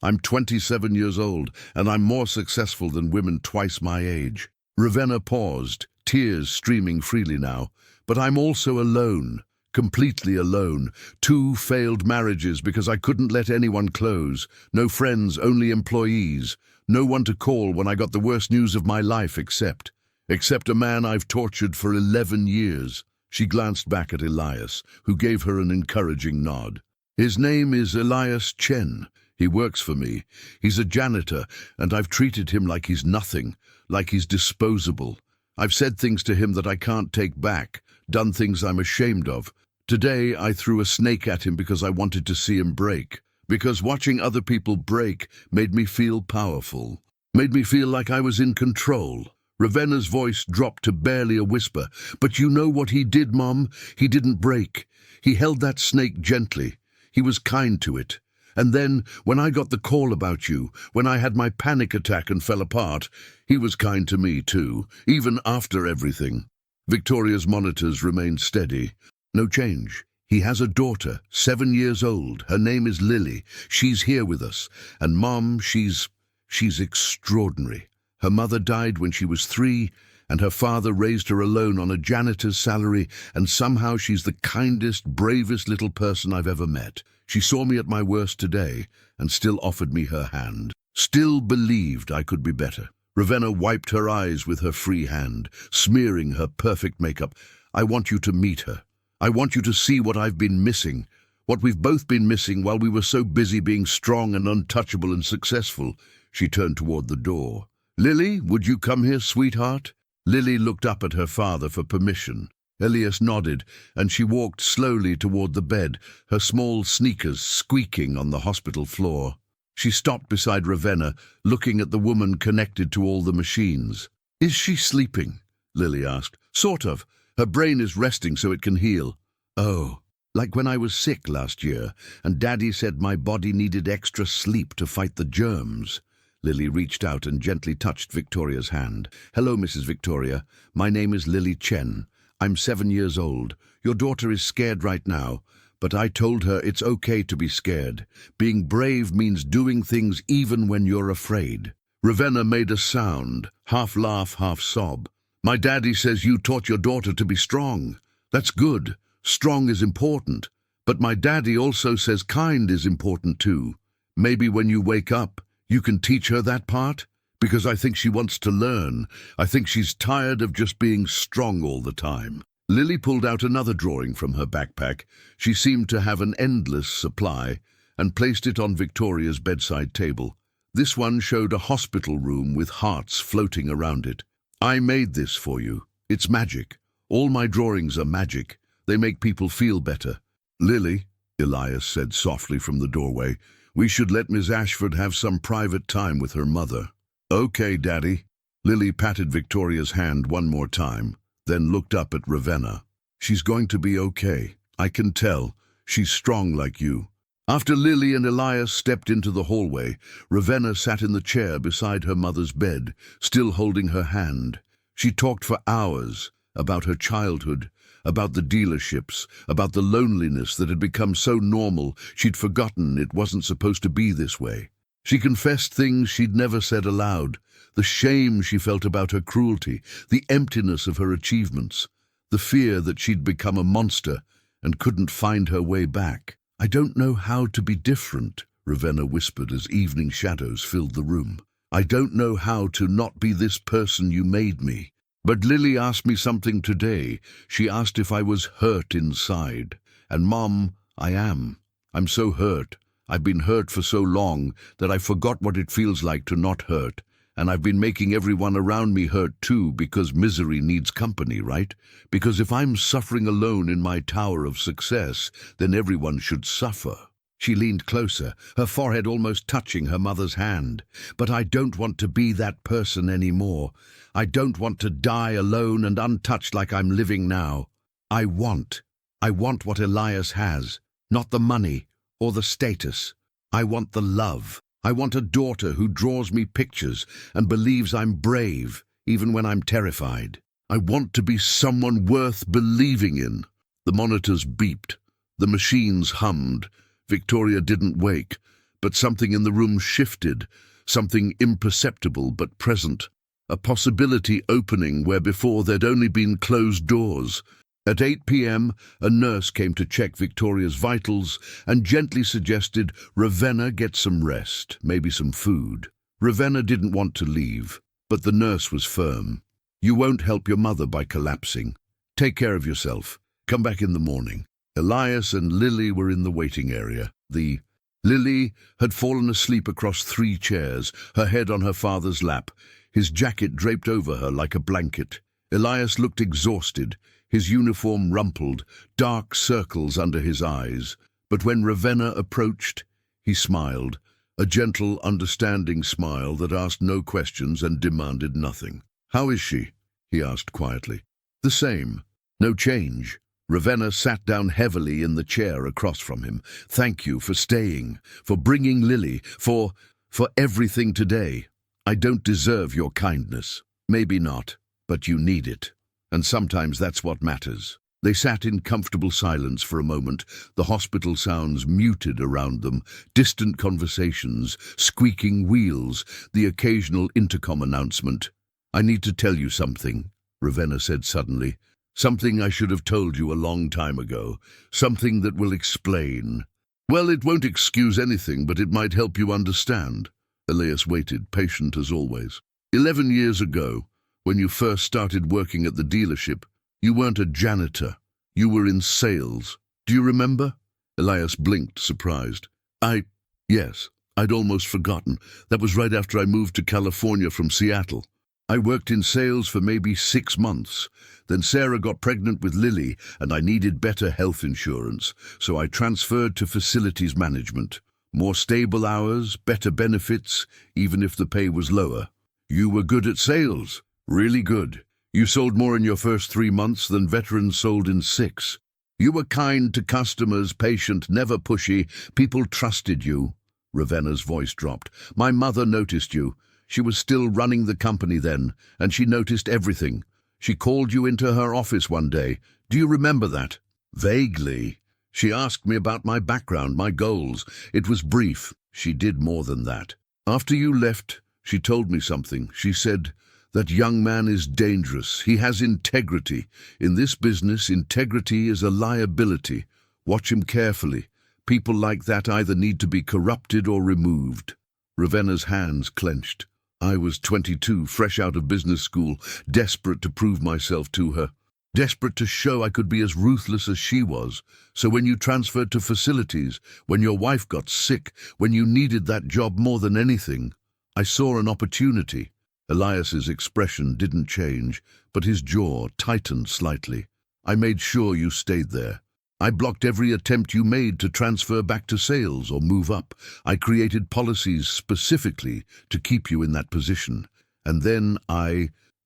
I'm 27 years old, and I'm more successful than women twice my age. Ravenna paused, tears streaming freely now. But I'm also alone, completely alone. 2 failed marriages because I couldn't let anyone close. No friends, only employees. No one to call when I got the worst news of my life except a man I've tortured for 11 years. She glanced back at Elias, who gave her an encouraging nod. His name is Elias Chen. He works for me. He's a janitor, and I've treated him like he's nothing, like he's disposable. I've said things to him that I can't take back, done things I'm ashamed of. Today I threw a snake at him because I wanted to see him break. Because watching other people break made me feel powerful, made me feel like I was in control. Ravenna's voice dropped to barely a whisper. But you know what he did, Mom? He didn't break. He held that snake gently. He was kind to it. And then, when I got the call about you, when I had my panic attack and fell apart, he was kind to me too, even after everything. Victoria's monitors remained steady. No change. He has a daughter, 7 years old. Her name is Lily. She's here with us. And Mom, she's extraordinary. Her mother died when she was 3, and her father raised her alone on a janitor's salary, and somehow she's the kindest, bravest little person I've ever met. She saw me at my worst today, and still offered me her hand. Still believed I could be better. Ravenna wiped her eyes with her free hand, smearing her perfect makeup. I want you to meet her. I want you to see what I've been missing, what we've both been missing while we were so busy being strong and untouchable and successful. She turned toward the door. Lily, would you come here, sweetheart? Lily looked up at her father for permission. Elias nodded, and she walked slowly toward the bed, her small sneakers squeaking on the hospital floor. She stopped beside Ravenna, looking at the woman connected to all the machines. Is she sleeping? Lily asked. Sort of. Her brain is resting so it can heal. Oh, like when I was sick last year, and Daddy said my body needed extra sleep to fight the germs. Lily reached out and gently touched Victoria's hand. Hello, Mrs. Victoria. My name is Lily Chen. I'm 7 years old. Your daughter is scared right now, but I told her it's okay to be scared. Being brave means doing things even when you're afraid. Ravenna made a sound, half laugh, half sob. My daddy says you taught your daughter to be strong. That's good. Strong is important. But my daddy also says kind is important too. Maybe when you wake up, you can teach her that part? Because I think she wants to learn. I think she's tired of just being strong all the time. Lily pulled out another drawing from her backpack. She seemed to have an endless supply, and placed it on Victoria's bedside table. This one showed a hospital room with hearts floating around it. I made this for you. It's magic. All my drawings are magic. They make people feel better. Lily, Elias said softly from the doorway, we should let Miss Ashford have some private time with her mother. Okay, Daddy. Lily patted Victoria's hand one more time, then looked up at Ravenna. She's going to be okay. I can tell. She's strong like you. After Lily and Elias stepped into the hallway, Ravenna sat in the chair beside her mother's bed, still holding her hand. She talked for hours about her childhood, about the dealerships, about the loneliness that had become so normal she'd forgotten it wasn't supposed to be this way. She confessed things she'd never said aloud, the shame she felt about her cruelty, the emptiness of her achievements, the fear that she'd become a monster and couldn't find her way back. I don't know how to be different, Ravenna whispered as evening shadows filled the room. I don't know how to not be this person you made me. But Lily asked me something today. She asked if I was hurt inside. And Mom, I am. I'm so hurt. I've been hurt for so long that I forgot what it feels like to not hurt. And I've been making everyone around me hurt too, because misery needs company, right? Because if I'm suffering alone in my tower of success, then everyone should suffer. She leaned closer, her forehead almost touching her mother's hand. But I don't want to be that person anymore. I don't want to die alone and untouched like I'm living now. I want what Elias has, not the money or the status. I want the love. I want a daughter who draws me pictures and believes I'm brave, even when I'm terrified. I want to be someone worth believing in. The monitors beeped. The machines hummed. Victoria didn't wake, but something in the room shifted, something imperceptible but present, a possibility opening where before there'd only been closed doors. At 8 p.m., a nurse came to check Victoria's vitals and gently suggested Ravenna get some rest, maybe some food. Ravenna didn't want to leave, but the nurse was firm. You won't help your mother by collapsing. Take care of yourself. Come back in the morning. Elias and Lily were in the waiting area. Lily had fallen asleep across 3 chairs, her head on her father's lap, his jacket draped over her like a blanket. Elias looked exhausted, his uniform rumpled, dark circles under his eyes. But when Ravenna approached, he smiled, a gentle, understanding smile that asked no questions and demanded nothing. "How is she?" he asked quietly. "The same. No change." Ravenna sat down heavily in the chair across from him. "Thank you for staying, for bringing Lily, for everything today. I don't deserve your kindness. Maybe not, but you need it. And sometimes that's what matters." They sat in comfortable silence for a moment, the hospital sounds muted around them, distant conversations, squeaking wheels, the occasional intercom announcement. "I need to tell you something," Ravenna said suddenly. "Something I should have told you a long time ago. Something that will explain. Well, it won't excuse anything, but it might help you understand." Elias waited, patient as always. 11 years ago, when you first started working at the dealership, you weren't a janitor. You were in sales. Do you remember? Elias blinked, surprised. Yes, I'd almost forgotten. That was right after I moved to California from Seattle. I worked in sales for maybe 6 months. Then Sarah got pregnant with Lily, and I needed better health insurance, so I transferred to facilities management. More stable hours, better benefits, even if the pay was lower. You were good at sales. Really good. You sold more in your first 3 months than veterans sold in 6. You were kind to customers, patient, never pushy. People trusted you. Ravenna's voice dropped. My mother noticed you. She was still running the company then, and she noticed everything. She called you into her office one day. Do you remember that? Vaguely. She asked me about my background, my goals. It was brief. She did more than that. After you left, she told me something. She said, that young man is dangerous. He has integrity. In this business, integrity is a liability. Watch him carefully. People like that either need to be corrupted or removed. Ravenna's hands clenched. I was 22, fresh out of business school, desperate to prove myself to her. Desperate to show I could be as ruthless as she was. So when you transferred to facilities, when your wife got sick, when you needed that job more than anything, I saw an opportunity. Elias's expression didn't change, but his jaw tightened slightly. I made sure you stayed there. I blocked every attempt you made to transfer back to sales or move up. I created policies specifically to keep you in that position. And then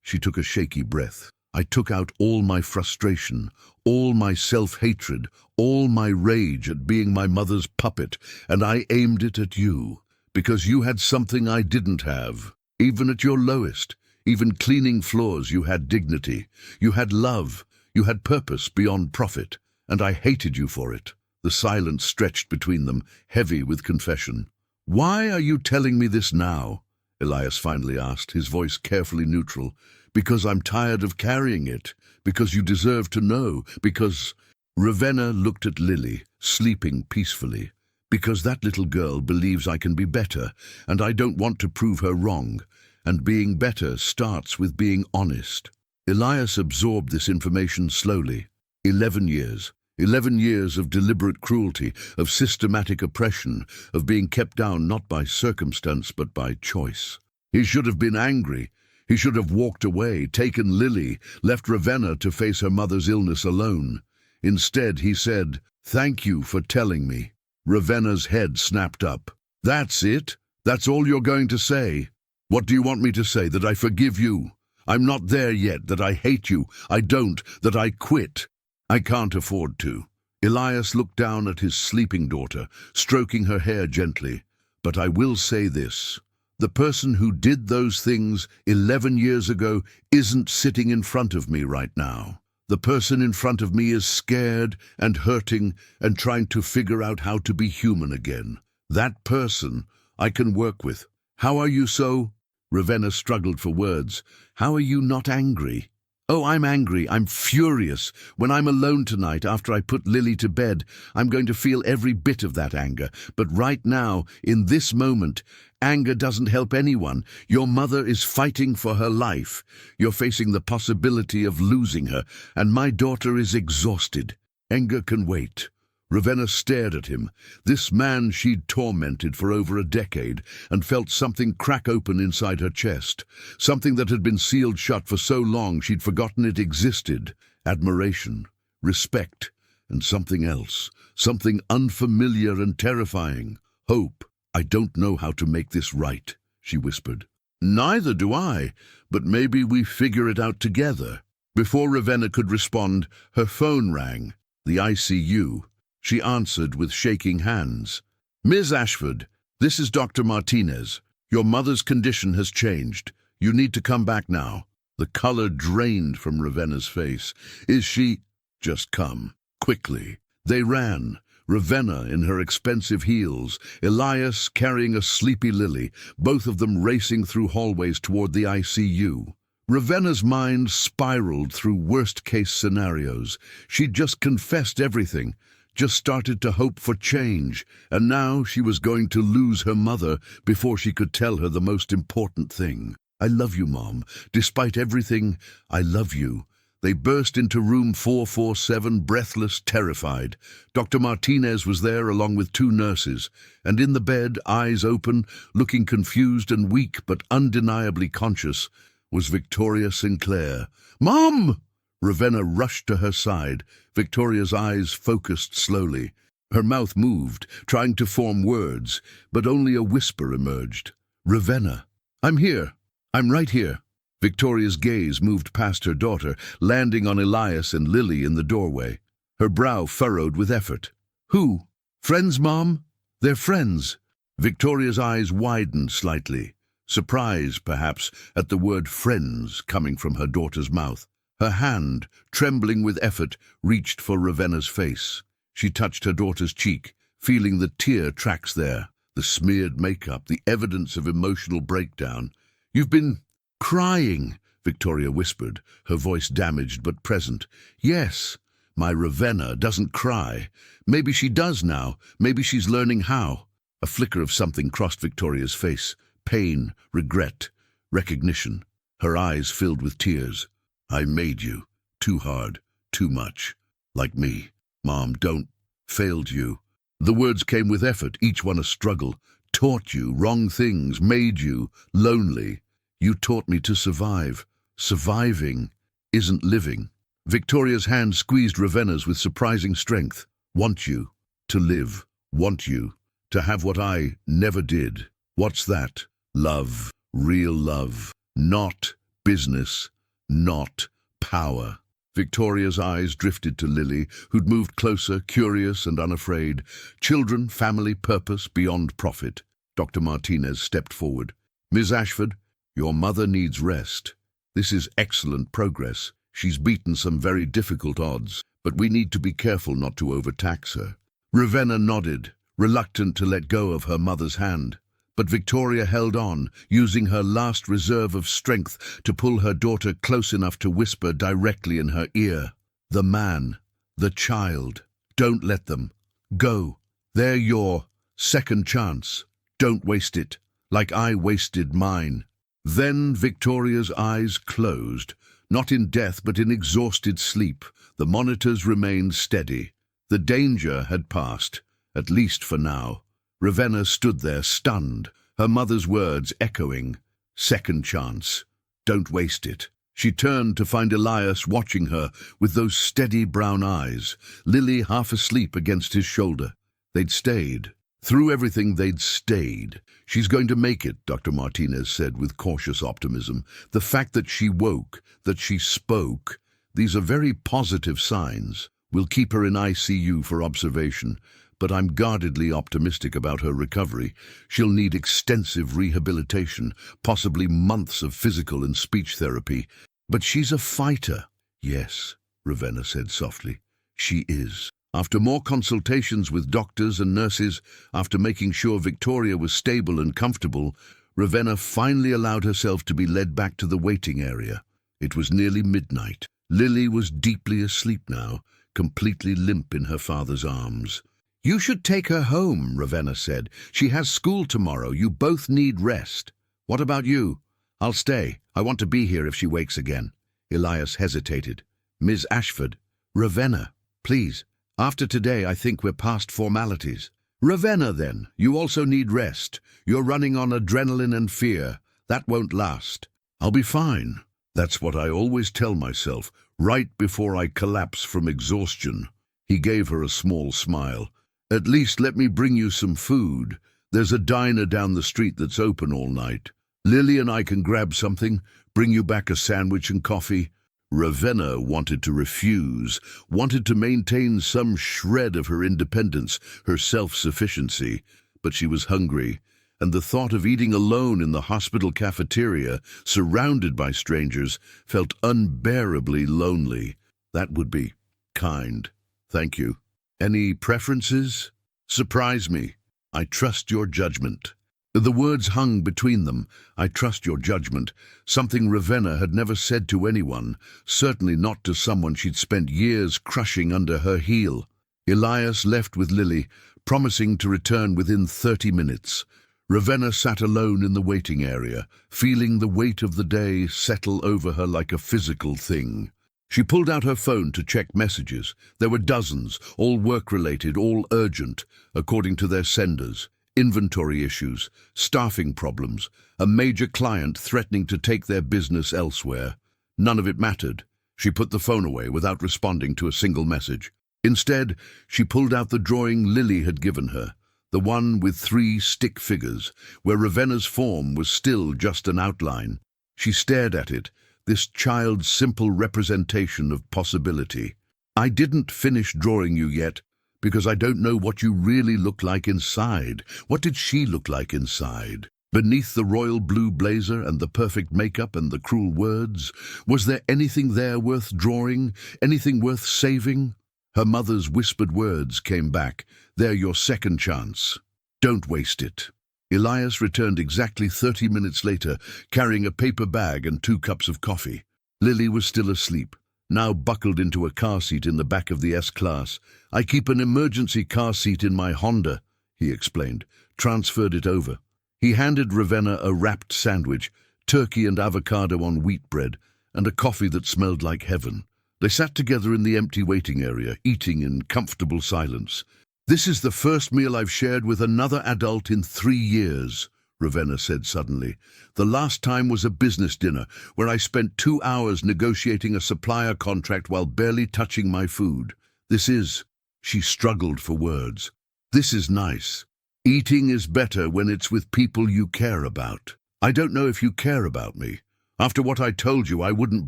she took a shaky breath. I took out all my frustration, all my self-hatred, all my rage at being my mother's puppet, and I aimed it at you, because you had something I didn't have. Even at your lowest, even cleaning floors, you had dignity. You had love. You had purpose beyond profit. And I hated you for it. The silence stretched between them, heavy with confession. Why are you telling me this now? Elias finally asked, his voice carefully neutral. Because I'm tired of carrying it. Because you deserve to know. Because... Ravenna looked at Lily, sleeping peacefully. Because that little girl believes I can be better, and I don't want to prove her wrong. And being better starts with being honest. Elias absorbed this information slowly. 11 years. 11 years of deliberate cruelty, of systematic oppression, of being kept down not by circumstance but by choice. He should have been angry. He should have walked away, taken Lily, left Ravenna to face her mother's illness alone. Instead, he said, "Thank you for telling me." Ravenna's head snapped up. "That's it? That's all you're going to say? What do you want me to say, that I forgive you? I'm not there yet, that I hate you. I don't, that I quit. I can't afford to." Elias looked down at his sleeping daughter, stroking her hair gently. "But I will say this. The person who did those things 11 years ago isn't sitting in front of me right now. The person in front of me is scared and hurting and trying to figure out how to be human again. That person I can work with. How are you so? Ravenna struggled for words. How are you not angry? Oh, I'm angry. I'm furious. When I'm alone tonight after I put Lily to bed, I'm going to feel every bit of that anger. But right now, in this moment, anger doesn't help anyone. Your mother is fighting for her life. You're facing the possibility of losing her, and my daughter is exhausted. Anger can wait. Ravenna stared at him, this man she'd tormented for over a decade, and felt something crack open inside her chest, something that had been sealed shut for so long she'd forgotten it existed. Admiration, respect, and something else, something unfamiliar and terrifying. Hope. I don't know how to make this right, she whispered. Neither do I, but maybe we figure it out together. Before Ravenna could respond, her phone rang. The ICU. She answered with shaking hands. Ms. Ashford, this is Dr. Martinez. Your mother's condition has changed. You need to come back now. The color drained from Ravenna's face. Is she? Just come. Quickly. They ran. Ravenna in her expensive heels, Elias carrying a sleepy Lily, both of them racing through hallways toward the ICU. Ravenna's mind spiraled through worst-case scenarios. She'd just confessed everything, just started to hope for change, and now she was going to lose her mother before she could tell her the most important thing. I love you, Mom. Despite everything, I love you. They burst into room 447, breathless, terrified. Dr. Martinez was there along with 2 nurses, and in the bed, eyes open, looking confused and weak but undeniably conscious, was Victoria Sinclair. Mom! Ravenna rushed to her side. Victoria's eyes focused slowly. Her mouth moved, trying to form words, but only a whisper emerged. Ravenna, I'm here. I'm right here. Victoria's gaze moved past her daughter, landing on Elias and Lily in the doorway. Her brow furrowed with effort. Who? Friends, Mom? They're friends. Victoria's eyes widened slightly, surprise, perhaps, at the word friends coming from her daughter's mouth. Her hand, trembling with effort, reached for Ravenna's face. She touched her daughter's cheek, feeling the tear tracks there, the smeared makeup, the evidence of emotional breakdown. You've been crying, Victoria whispered, her voice damaged but present. Yes, my Ravenna doesn't cry. Maybe she does now. Maybe she's learning how. A flicker of something crossed Victoria's face. Pain, regret, recognition. Her eyes filled with tears. I made you. Too hard. Too much. Like me. Mom, don't. Failed you. The words came with effort, each one a struggle. Taught you wrong things, made you lonely. You taught me to survive. Surviving isn't living. Victoria's hand squeezed Ravenna's with surprising strength. Want you to live. Want you to have what I never did. What's that? Love. Real love. Not business. Not power. Victoria's eyes drifted to Lily, who'd moved closer, curious and unafraid. Children, family, purpose, beyond profit. Dr. Martinez stepped forward. Ms. Ashford, your mother needs rest. This is excellent progress. She's beaten some very difficult odds, but we need to be careful not to overtax her. Ravenna nodded, reluctant to let go of her mother's hand. But Victoria held on, using her last reserve of strength to pull her daughter close enough to whisper directly in her ear. The man, the child, don't let them. Go. They're your second chance. Don't waste it, like I wasted mine. Then Victoria's eyes closed, not in death but in exhausted sleep. The monitors remained steady. The danger had passed, at least for now. Ravenna stood there, stunned, her mother's words echoing. Second chance. Don't waste it. She turned to find Elias watching her with those steady brown eyes, Lily half asleep against his shoulder. They'd stayed. Through everything, they'd stayed. She's going to make it, Dr. Martinez said with cautious optimism. The fact that she woke, that she spoke, these are very positive signs. We'll keep her in ICU for observation. but I'm guardedly optimistic about her recovery. She'll need extensive rehabilitation, possibly months of physical and speech therapy. But she's a fighter. Yes, Ravenna said softly. She is. After more consultations with doctors and nurses, after making sure Victoria was stable and comfortable, Ravenna finally allowed herself to be led back to the waiting area. It was nearly midnight. Lily was deeply asleep now, completely limp in her father's arms. "You should take her home," Ravenna said. "She has school tomorrow. You both need rest." "What about you?" "I'll stay. I want to be here if she wakes again." Elias hesitated. "Ms. Ashford." "Ravenna, please. After today, I think we're past formalities." "Ravenna, then. You also need rest. You're running on adrenaline and fear. That won't last." "I'll be fine." That's what I always tell myself, right before I collapse from exhaustion. He gave her a small smile. "At least let me bring you some food. There's a diner down the street that's open all night. Lily and I can grab something, bring you back a sandwich and coffee." Ravenna wanted to refuse, wanted to maintain some shred of her independence, her self-sufficiency, but she was hungry, and the thought of eating alone in the hospital cafeteria, surrounded by strangers, felt unbearably lonely. "That would be kind. Thank you. Any preferences?" "Surprise me. I trust your judgment." The words hung between them. I trust your judgment. Something Ravenna had never said to anyone, certainly not to someone she'd spent years crushing under her heel. Elias left with Lily, promising to return within 30 minutes. Ravenna sat alone in the waiting area, feeling the weight of the day settle over her like a physical thing. She pulled out her phone to check messages. There were dozens, all work-related, all urgent, according to their senders. Inventory issues, staffing problems, a major client threatening to take their business elsewhere. None of it mattered. She put the phone away without responding to a single message. Instead, she pulled out the drawing Lily had given her, the one with 3 stick figures, where Ravenna's form was still just an outline. She stared at it, this child's simple representation of possibility. "I didn't finish drawing you yet, because I don't know what you really look like inside." What did she look like inside? Beneath the royal blue blazer and the perfect makeup and the cruel words, was there anything there worth drawing, anything worth saving? Her mother's whispered words came back. "They're your second chance. Don't waste it." Elias returned exactly 30 minutes later, carrying a paper bag and 2 cups of coffee. Lily was still asleep, now buckled into a car seat in the back of the S-Class. "I keep an emergency car seat in my Honda," he explained, transferred it over. He handed Ravenna a wrapped sandwich, turkey and avocado on wheat bread, and a coffee that smelled like heaven. They sat together in the empty waiting area, eating in comfortable silence. "This is the first meal I've shared with another adult in 3 years, Ravenna said suddenly. "The last time was a business dinner, where I spent 2 hours negotiating a supplier contract while barely touching my food. This is..." She struggled for words. "This is nice. Eating is better when it's with people you care about. I don't know if you care about me. After what I told you, I wouldn't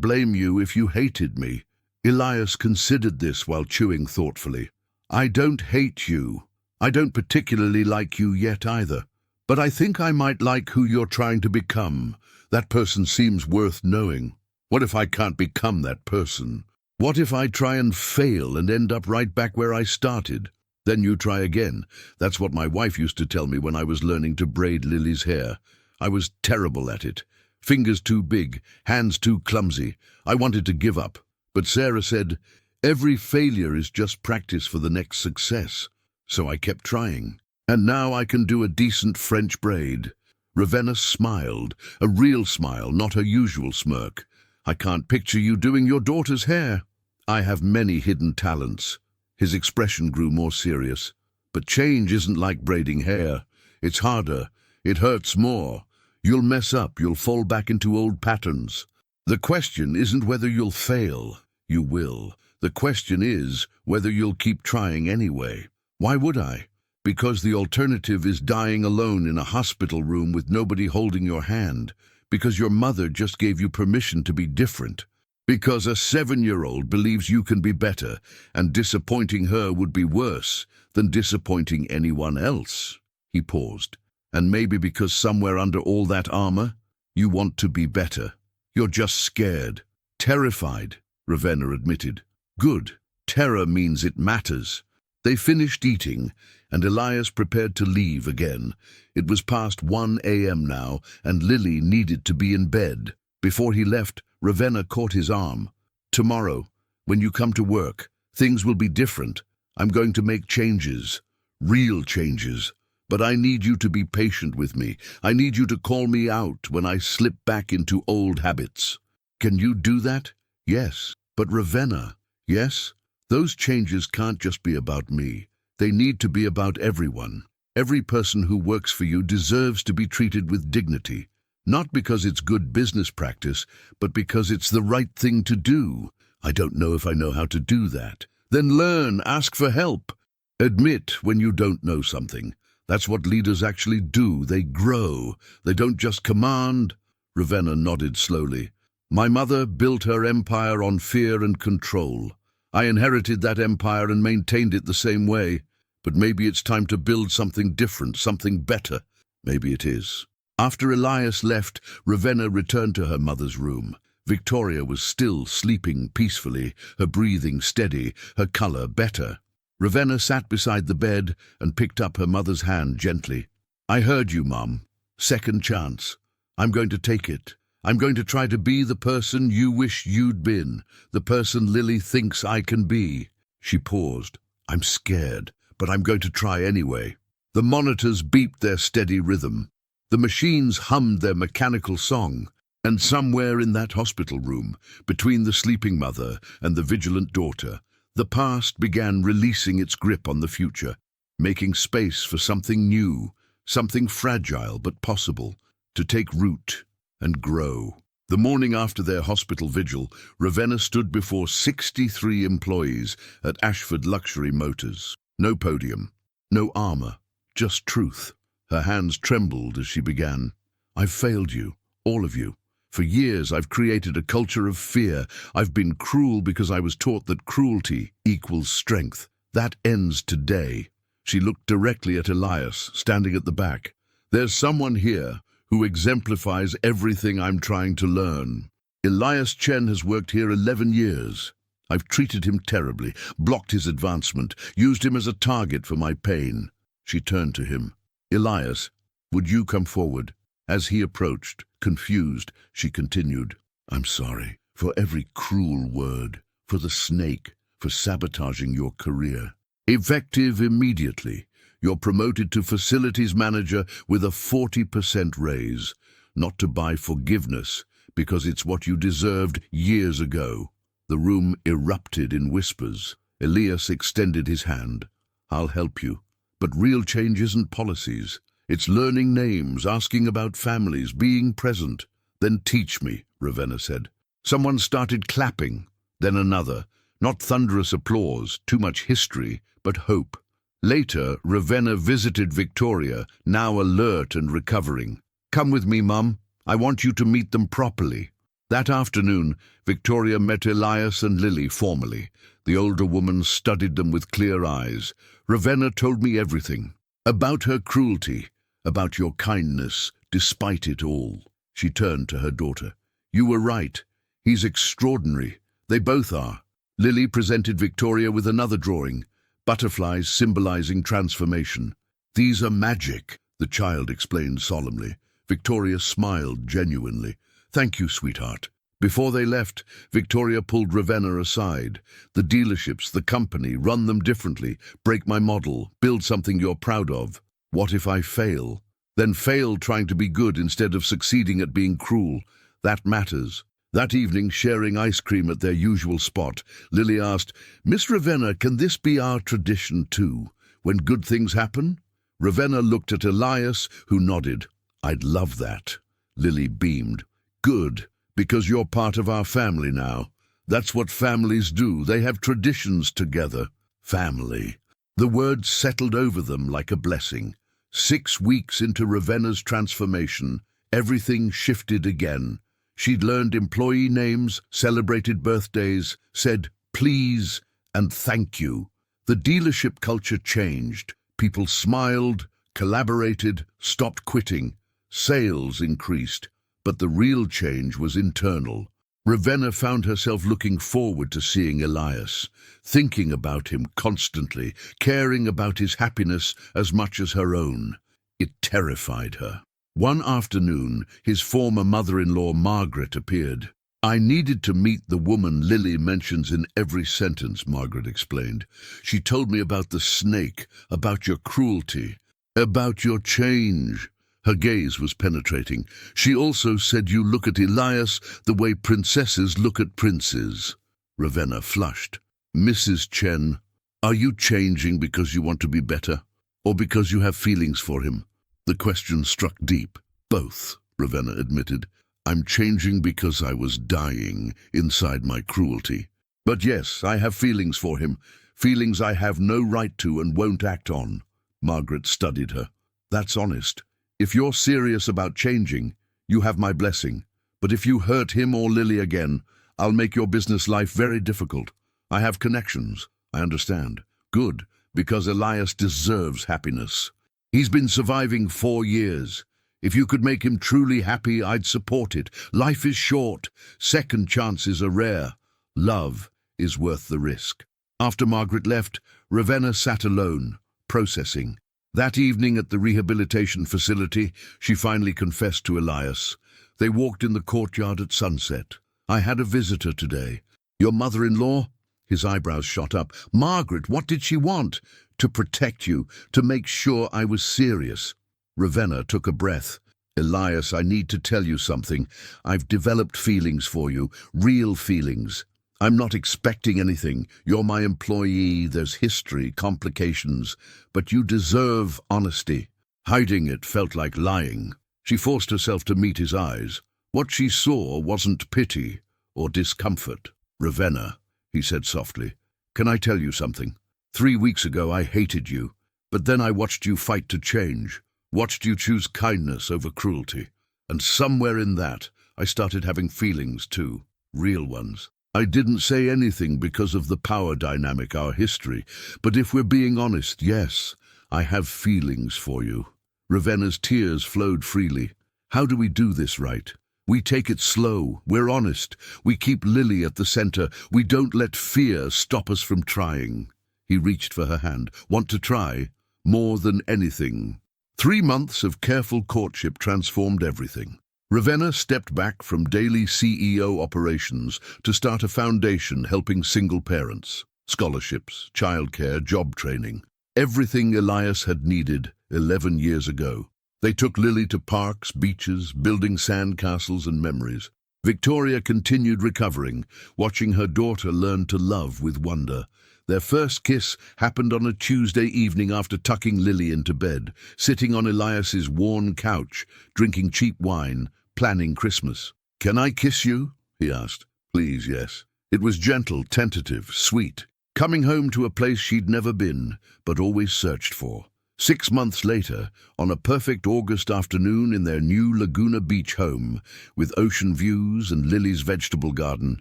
blame you if you hated me." Elias considered this while chewing thoughtfully. "I don't hate you. I don't particularly like you yet either. But I think I might like who you're trying to become. That person seems worth knowing. What if I can't become that person? What if I try and fail and end up right back where I started? Then you try again. That's what my wife used to tell me when I was learning to braid Lily's hair. I was terrible at it. Fingers too big, hands too clumsy. I wanted to give up. But Sarah said, every failure is just practice for the next success. So I kept trying. And now I can do a decent French braid." Ravenna smiled, a real smile, not her usual smirk. "I can't picture you doing your daughter's hair." "I have many hidden talents." His expression grew more serious. "But change isn't like braiding hair. It's harder. It hurts more. You'll mess up. You'll fall back into old patterns. The question isn't whether you'll fail. You will. The question is whether you'll keep trying anyway." "Why would I?" "Because the alternative is dying alone in a hospital room with nobody holding your hand. Because your mother just gave you permission to be different. Because a 7-year-old believes you can be better, and disappointing her would be worse than disappointing anyone else. He paused. And maybe because somewhere under all that armor, you want to be better. You're just scared. Terrified, Ravenna admitted. Good. Terror means it matters. They finished eating, and Elias prepared to leave again. It was past 1 a.m. now, and Lily needed to be in bed. Before he left, Ravenna caught his arm. Tomorrow, when you come to work, things will be different. I'm going to make changes. Real changes. But I need you to be patient with me. I need you to call me out when I slip back into old habits. Can you do that? Yes. But Ravenna, yes? Those changes can't just be about me. They need to be about everyone. Every person who works for you deserves to be treated with dignity. Not because it's good business practice, but because it's the right thing to do. I don't know if I know how to do that. Then learn, ask for help. Admit when you don't know something. That's what leaders actually do. They grow. They don't just command. Ravenna nodded slowly. My mother built her empire on fear and control. I inherited that empire and maintained it the same way. But maybe it's time to build something different, something better. Maybe it is. After Elias left, Ravenna returned to her mother's room. Victoria was still sleeping peacefully, her breathing steady, her color better. Ravenna sat beside the bed and picked up her mother's hand gently. I heard you, Mum. Second chance. I'm going to take it. I'm going to try to be the person you wish you'd been, the person Lily thinks I can be. She paused. I'm scared, but I'm going to try anyway. The monitors beeped their steady rhythm. The machines hummed their mechanical song. And somewhere in that hospital room, between the sleeping mother and the vigilant daughter, the past began releasing its grip on the future, making space for something new, something fragile but possible, to take root and grow. The morning after their hospital vigil, Ravenna stood before 63 employees at Ashford Luxury Motors. No podium, no armor, just truth. Her hands trembled as she began. I've failed you, all of you. For years I've created a culture of fear. I've been cruel because I was taught that cruelty equals strength. That ends today. She looked directly at Elias, standing at the back. There's someone here who exemplifies everything I'm trying to learn. Elias Chen has worked here 11 years. I've treated him terribly, blocked his advancement, used him as a target for my pain. She turned to him. Elias, would you come forward? As he approached, confused, she continued, I'm sorry for every cruel word, for the snake, for sabotaging your career. Effective immediately. You're promoted to facilities manager with a 40% raise, not to buy forgiveness, because it's what you deserved years ago. The room erupted in whispers. Elias extended his hand. I'll help you. But real change isn't policies. It's learning names, asking about families, being present. Then teach me, Ravenna said. Someone started clapping, then another. Not thunderous applause, too much history, but hope. Later, Ravenna visited Victoria, now alert and recovering. Come with me, Mum. I want you to meet them properly. That afternoon, Victoria met Elias and Lily formally. The older woman studied them with clear eyes. Ravenna told me everything. About her cruelty, about your kindness, despite it all. She turned to her daughter. You were right. He's extraordinary. They both are. Lily presented Victoria with another drawing, butterflies symbolizing transformation. These are magic, the child explained solemnly. Victoria smiled genuinely. Thank you, sweetheart. Before they left, Victoria pulled Ravenna aside. The dealerships, the company, run them differently. Break my model, build something you're proud of. What if I fail? Then fail trying to be good instead of succeeding at being cruel. That matters. That evening, sharing ice cream at their usual spot, Lily asked, Miss Ravenna, can this be our tradition too, when good things happen? Ravenna looked at Elias, who nodded. I'd love that. Lily beamed. Good, because you're part of our family now. That's what families do. They have traditions together. Family. The word settled over them like a blessing. 6 weeks into Ravenna's transformation, everything shifted again. She'd learned employee names, celebrated birthdays, said please and thank you. The dealership culture changed. People smiled, collaborated, stopped quitting. Sales increased, but the real change was internal. Ravenna found herself looking forward to seeing Elias, thinking about him constantly, caring about his happiness as much as her own. It terrified her. One afternoon, his former mother-in-law Margaret appeared. "I needed to meet the woman Lily mentions in every sentence," Margaret explained. "She told me about the snake, about your cruelty, about your change." Her gaze was penetrating. "She also said you look at Elias the way princesses look at princes." Ravenna flushed. "Mrs. Chen, are you changing because you want to be better, or because you have feelings for him?" The question struck deep. "Both," Ravenna admitted. "I'm changing because I was dying inside my cruelty. But yes, I have feelings for him, feelings I have no right to and won't act on." Margaret studied her. "That's honest. If you're serious about changing, you have my blessing. But if you hurt him or Lily again, I'll make your business life very difficult. I have connections. I understand. Good, because Elias deserves happiness. He's been surviving 4 years. If you could make him truly happy, I'd support it. Life is short. Second chances are rare. Love is worth the risk." After Margaret left, Ravenna sat alone, processing. That evening at the rehabilitation facility, she finally confessed to Elias. They walked in the courtyard at sunset. "I had a visitor today." "Your mother-in-law?" His eyebrows shot up. "Margaret, what did she want?" "To protect you, to make sure I was serious." Ravenna took a breath. "Elias, I need to tell you something. I've developed feelings for you, real feelings. I'm not expecting anything. You're my employee, there's history, complications, but you deserve honesty." Hiding it felt like lying. She forced herself to meet his eyes. What she saw wasn't pity or discomfort. "Ravenna," he said softly, "can I tell you something? 3 weeks ago I hated you, but then I watched you fight to change, watched you choose kindness over cruelty. And somewhere in that, I started having feelings too, real ones. I didn't say anything because of the power dynamic, our history, but if we're being honest, yes, I have feelings for you." Ravenna's tears flowed freely. "How do we do this right? We take it slow, we're honest, we keep Lily at the center, we don't let fear stop us from trying." He reached for her hand. "Want to try? More than anything." 3 months of careful courtship transformed everything. Ravenna stepped back from daily CEO operations to start a foundation helping single parents. Scholarships, childcare, job training. Everything Elias had needed 11 years ago. They took Lily to parks, beaches, building sandcastles and memories. Victoria continued recovering, watching her daughter learn to love with wonder. Their first kiss happened on a Tuesday evening after tucking Lily into bed, sitting on Elias's worn couch, drinking cheap wine, planning Christmas. "Can I kiss you?" he asked. "Please, yes." It was gentle, tentative, sweet, coming home to a place she'd never been, but always searched for. 6 months later, on a perfect August afternoon in their new Laguna Beach home, with ocean views and Lily's vegetable garden,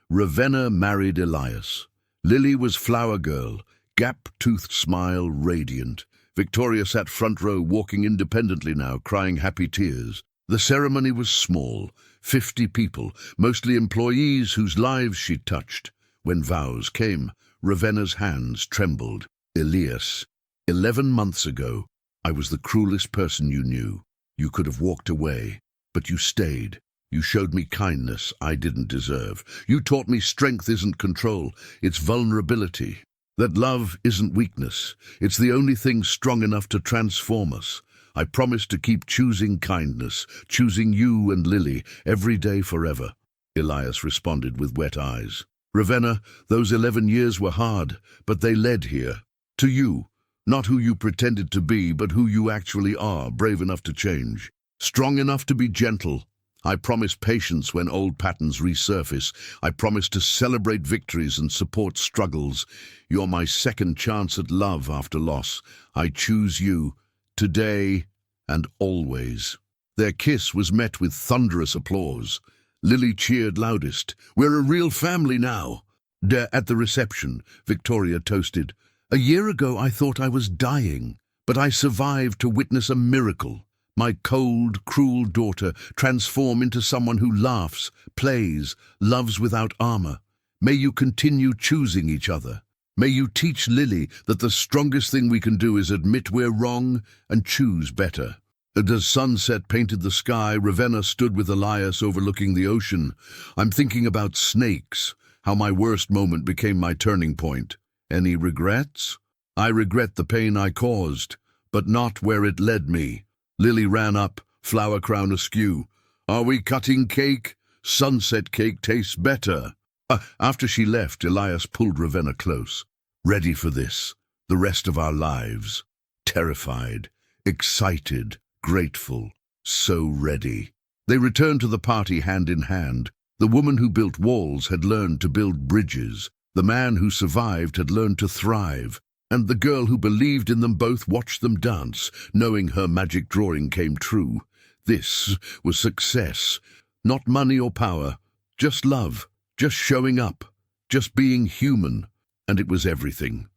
Ravenna married Elias. Lily was flower girl, gap-toothed smile radiant. Victoria sat front row, walking independently now, crying happy tears. The ceremony was small, 50 people, mostly employees whose lives she touched. When vows came, Ravenna's hands trembled. "Elias, 11 months ago, I was the cruelest person you knew. You could have walked away, but you stayed. You showed me kindness I didn't deserve. You taught me strength isn't control, it's vulnerability. That love isn't weakness. It's the only thing strong enough to transform us. I promise to keep choosing kindness, choosing you and Lily, every day forever." Elias responded with wet eyes. "Ravenna, those 11 years were hard, but they led here. To you. Not who you pretended to be, but who you actually are, brave enough to change. Strong enough to be gentle. I promise patience when old patterns resurface. I promise to celebrate victories and support struggles. You're my second chance at love after loss. I choose you, today and always." Their kiss was met with thunderous applause. Lily cheered loudest. "We're a real family now." At the reception, Victoria toasted. "A year ago I thought I was dying, but I survived to witness a miracle. My cold, cruel daughter transform into someone who laughs, plays, loves without armor. May you continue choosing each other. May you teach Lily that the strongest thing we can do is admit we're wrong and choose better." As sunset painted the sky, Ravenna stood with Elias overlooking the ocean. "I'm thinking about snakes, how my worst moment became my turning point. Any regrets?" "I regret the pain I caused, but not where it led me." Lily ran up, flower crown askew. "Are we cutting cake? Sunset cake tastes better." After she left, Elias pulled Ravenna close. "Ready for this, the rest of our lives." Terrified, excited, grateful, so ready. They returned to the party hand in hand. The woman who built walls had learned to build bridges. The man who survived had learned to thrive. And the girl who believed in them both watched them dance, knowing her magic drawing came true. This was success. Not money or power, just love, just showing up, just being human. And it was everything.